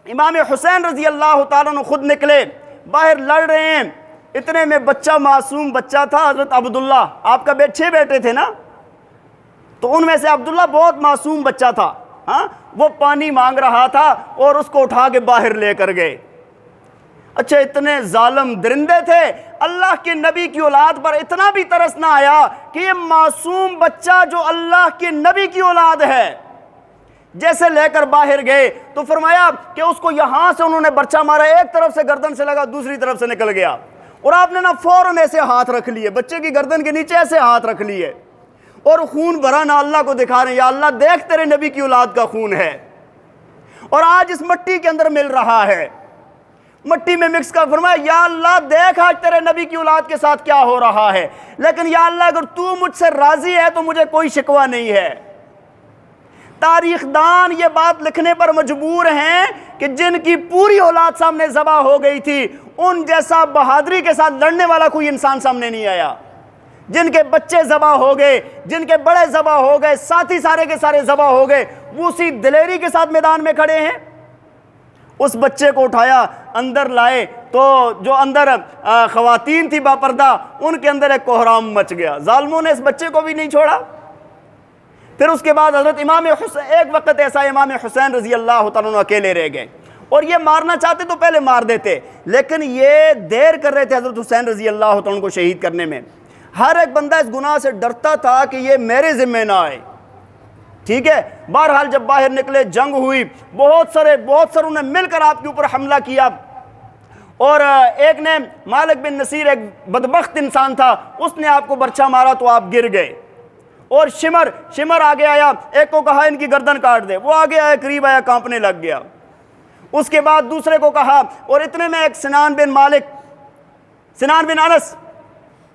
امام حسین رضی اللہ تعالیٰ عنہ خود نکلے، باہر لڑ رہے ہیں، اتنے میں بچہ، معصوم بچہ تھا حضرت عبداللہ، آپ کا 6 بیٹے تھے نا، تو ان میں سے عبداللہ بہت معصوم بچہ تھا، ہاں وہ پانی مانگ رہا تھا اور اس کو اٹھا کے باہر لے کر گئے۔ اچھا اتنے ظالم درندے تھے، اللہ کے نبی کی اولاد پر اتنا بھی ترس نہ آیا کہ یہ معصوم بچہ جو اللہ کے نبی کی اولاد ہے، جیسے لے کر باہر گئے تو فرمایا کہ اس کو یہاں سے انہوں نے برچہ مارا، ایک طرف سے گردن سے لگا، دوسری طرف سے نکل گیا، اور آپ نے نا فوراً ایسے ہاتھ رکھ لیے، بچے کی گردن کے نیچے ایسے ہاتھ رکھ لیے، اور خون بھرا نہ اللہ کو دکھا رہے ہیں، یا اللہ دیکھ تیرے نبی کی اولاد کا خون ہے، اور آج اس مٹی کے اندر مل رہا ہے، مٹی میں مکس کر، فرمایا یا اللہ دیکھ آج تیرے نبی کی اولاد کے ساتھ کیا ہو رہا ہے، لیکن یا اللہ اگر تو مجھ سے راضی ہے تو مجھے کوئی شکوہ نہیں ہے۔ تاریخ دان یہ بات لکھنے پر مجبور ہیں کہ جن کی پوری اولاد سامنے ذبح ہو گئی تھی، ان جیسا بہادری کے ساتھ لڑنے والا کوئی انسان سامنے نہیں آیا۔ جن کے بچے ذبح ہو گئے، جن کے بڑے ذبح ہو گئے، ساتھی سارے کے سارے ذبح ہو گئے، وہ اسی دلیری کے ساتھ میدان میں کھڑے ہیں۔ اس بچے کو اٹھایا، اندر لائے تو جو اندر خواتین تھی باپردہ، ان کے اندر ایک کوہرام مچ گیا، ظالموں نے اس بچے کو بھی نہیں چھوڑا۔ پھر اس کے بعد حضرت امام حسین، ایک وقت ایسا امام حسین رضی اللہ تعالیٰ عنہ اکیلے رہ گئے، اور یہ مارنا چاہتے تو پہلے مار دیتے، لیکن یہ دیر کر رہے تھے حضرت حسین رضی اللہ تعالیٰ عنہ کو شہید کرنے میں۔ ہر ایک بندہ اس گناہ سے ڈرتا تھا کہ یہ میرے ذمہ نہ آئے، ٹھیک ہے۔ بہرحال جب باہر نکلے، جنگ ہوئی، بہت ساروں نے مل کر آپ کے اوپر حملہ کیا، اور ایک نے مالک بن نصیر، ایک بدبخت انسان تھا، اس نے آپ کو برچھا مارا تو آپ گر گئے، اور شمر آگے آیا، ایک کو کہا ان کی گردن کاٹ دے، وہ آگے آیا، قریب آیا، کانپنے لگ گیا۔ اس کے بعد دوسرے کو کہا، اور اتنے میں ایک سنان بن انس،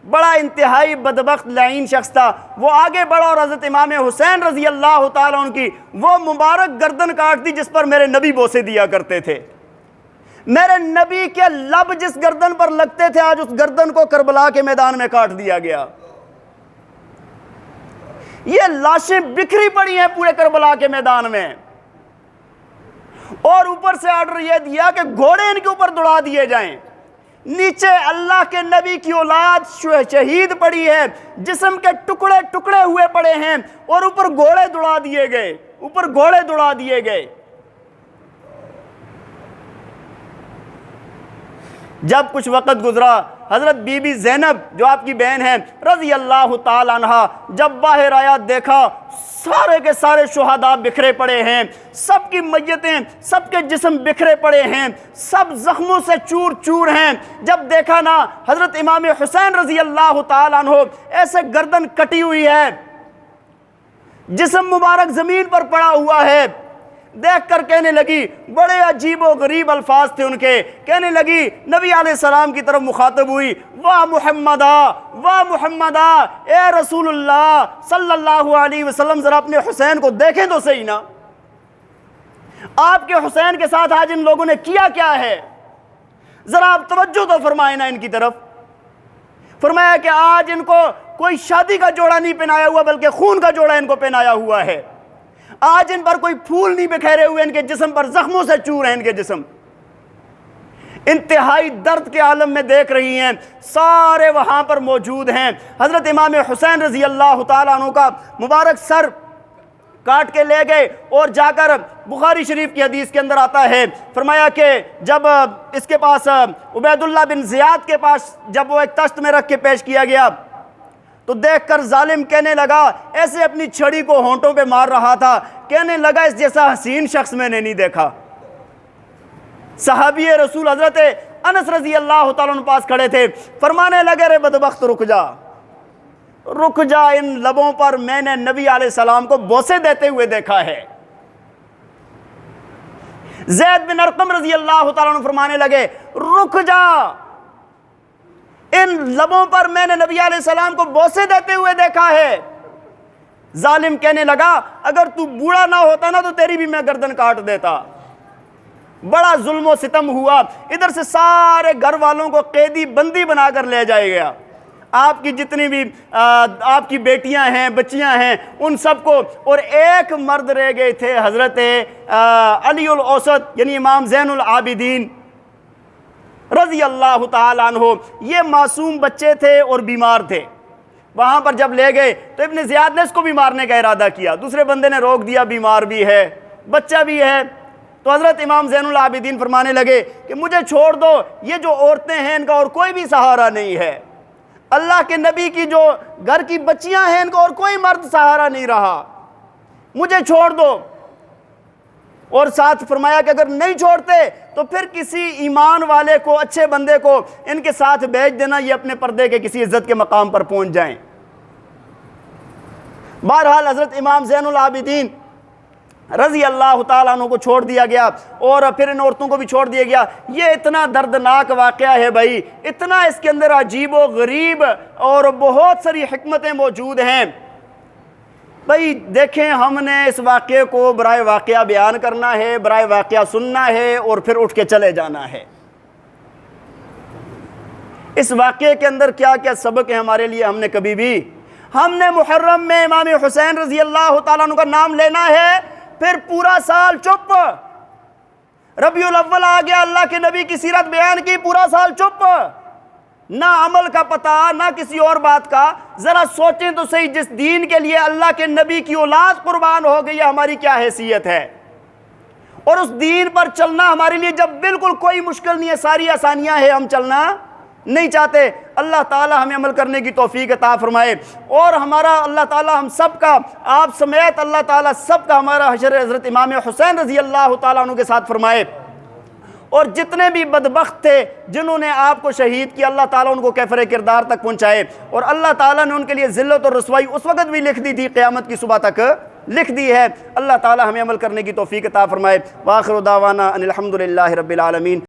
بڑا انتہائی بدبخت لعین شخص تھا، وہ آگے بڑھا اور حضرت امام حسین رضی اللہ تعالیٰ عنہ کی وہ مبارک گردن کاٹ دی جس پر میرے نبی بوسے دیا کرتے تھے۔ میرے نبی کے لب جس گردن پر لگتے تھے، آج اس گردن کو کربلا کے میدان میں کاٹ دیا گیا۔ یہ لاشیں بکھری پڑی ہیں پورے کربلا کے میدان میں، اور اوپر سے آرڈر یہ دیا کہ گھوڑے ان کے اوپر دوڑا دیے جائیں۔ نیچے اللہ کے نبی کی اولاد شہید پڑی ہے، جسم کے ٹکڑے ٹکڑے ہوئے پڑے ہیں، اور اوپر گھوڑے دوڑا دیے گئے۔ جب کچھ وقت گزرا، حضرت بی بی زینب جو آپ کی بہن ہے رضی اللہ تعالی عنہ جب باہر آیا، دیکھا سارے کے سارے شہداء بکھرے پڑے ہیں، سب کی میتیں، سب کے جسم بکھرے پڑے ہیں، سب زخموں سے چور چور ہیں۔ جب دیکھا نا حضرت امام حسین رضی اللہ تعالی عنہ ایسے گردن کٹی ہوئی ہے، جسم مبارک زمین پر پڑا ہوا ہے، دیکھ کر کہنے لگی، بڑے عجیب و غریب الفاظ تھے ان کے، کہنے لگی، نبی علیہ السلام کی طرف مخاطب ہوئی، واہ محمدہ، اے رسول اللہ صلی اللہ علیہ وسلم، ذرا اپنے حسین کو دیکھیں تو صحیح نا، آپ کے حسین کے ساتھ آج ان لوگوں نے کیا ہے، ذرا آپ توجہ تو فرمائیں نا ان کی طرف۔ فرمایا کہ آج ان کو کوئی شادی کا جوڑا نہیں پہنایا ہوا، بلکہ خون کا جوڑا ان کو پہنایا ہوا ہے۔ آج ان پر کوئی پھول نہیں بکھیرے ہوئے، ان کے جسم پر زخموں سے چور ہیں، ان کے جسم انتہائی درد کے عالم میں دیکھ رہی ہیں، سارے وہاں پر موجود ہیں۔ حضرت امام حسین رضی اللہ تعالیٰ عنہ کا مبارک سر کاٹ کے لے گئے اور جا کر بخاری شریف کی حدیث کے اندر آتا ہے، فرمایا کہ جب اس کے پاس عبید اللہ بن زیاد کے پاس جب وہ ایک تشت میں رکھ کے پیش کیا گیا تو دیکھ کر ظالم کہنے لگا، ایسے اپنی چھڑی کو ہونٹوں پہ مار رہا تھا، کہنے لگا اس جیسا حسین شخص میں نے نہیں دیکھا۔ صحابی رسول حضرت انس رضی اللہ تعالیٰ عنہ پاس کھڑے تھے، فرمانے لگے رے بدبخت رک جا، رک جا، ان لبوں پر میں نے نبی علیہ السلام کو بوسے دیتے ہوئے دیکھا ہے۔ زید بن ارقم رضی اللہ تعالیٰ عنہ فرمانے لگے رک جا، ان لبوں پر میں نے نبی علیہ السلام کو بوسے دیتے ہوئے دیکھا ہے۔ ظالم کہنے لگا اگر تو بوڑھا نہ ہوتا نا تو تیری بھی میں گردن کاٹ دیتا۔ بڑا ظلم و ستم ہوا، ادھر سے سارے گھر والوں کو قیدی بندی بنا کر لے جائے گیا، آپ کی جتنی بھی آپ کی بیٹیاں ہیں، بچیاں ہیں، ان سب کو، اور ایک مرد رہ گئے تھے حضرت علی الاوسط یعنی امام زین العابدین رضی اللہ تعالیٰ عنہ۔ یہ معصوم بچے تھے اور بیمار تھے، وہاں پر جب لے گئے تو ابن زیاد نے اس کو بھی مارنے کا ارادہ کیا، دوسرے بندے نے روک دیا، بیمار بھی ہے بچہ بھی ہے، تو حضرت امام زین العابدین فرمانے لگے کہ مجھے چھوڑ دو، یہ جو عورتیں ہیں ان کا اور کوئی بھی سہارا نہیں ہے، اللہ کے نبی کی جو گھر کی بچیاں ہیں ان کو اور کوئی مرد سہارا نہیں رہا، مجھے چھوڑ دو۔ اور ساتھ فرمایا کہ اگر نہیں چھوڑتے تو پھر کسی ایمان والے کو، اچھے بندے کو ان کے ساتھ بھیج دینا، یہ اپنے پردے کے کسی عزت کے مقام پر پہنچ جائیں۔ بہرحال حضرت امام زین العابدین رضی اللہ تعالیٰ عنہ کو چھوڑ دیا گیا اور پھر ان عورتوں کو بھی چھوڑ دیا گیا۔ یہ اتنا دردناک واقعہ ہے بھائی، اتنا اس کے اندر عجیب و غریب اور بہت ساری حکمتیں موجود ہیں۔ بھائی دیکھیں، ہم نے اس واقعے کو برائے واقعہ بیان کرنا ہے، برائے واقعہ سننا ہے اور پھر اٹھ کے چلے جانا ہے۔ اس واقعے کے اندر کیا کیا سبق ہے ہمارے لیے، ہم نے کبھی بھی، ہم نے محرم میں امام حسین رضی اللہ تعالیٰ عنہ کا نام لینا ہے، پھر پورا سال چپ۔ ربیع الاول آ گیا، اللہ کے نبی کی سیرت بیان کی، پورا سال چپ، نہ عمل کا پتہ نہ کسی اور بات کا۔ ذرا سوچیں تو صحیح، جس دین کے لیے اللہ کے نبی کی اولاد قربان ہو گئی ہے، ہماری کیا حیثیت ہے، اور اس دین پر چلنا ہمارے لیے جب بالکل کوئی مشکل نہیں ہے، ساری آسانیاں ہیں، ہم چلنا نہیں چاہتے۔ اللہ تعالیٰ ہمیں عمل کرنے کی توفیق عطا فرمائے، اور ہمارا اللہ تعالیٰ ہم سب کا، آپ سمیت اللہ تعالیٰ سب کا ہمارا حشر حضرت امام حسین رضی اللہ تعالیٰ عنہ کے ساتھ فرمائے، اور جتنے بھی بدبخت تھے جنہوں نے آپ کو شہید کیا، اللہ تعالیٰ ان کو کیفر کردار تک پہنچائے، اور اللہ تعالیٰ نے ان کے لیے ذلت اور رسوائی اس وقت بھی لکھ دی تھی، قیامت کی صبح تک لکھ دی ہے۔ اللہ تعالیٰ ہمیں عمل کرنے کی توفیق عطا فرمائے۔ وآخر دعوانا ان الحمد للہ رب العالمین۔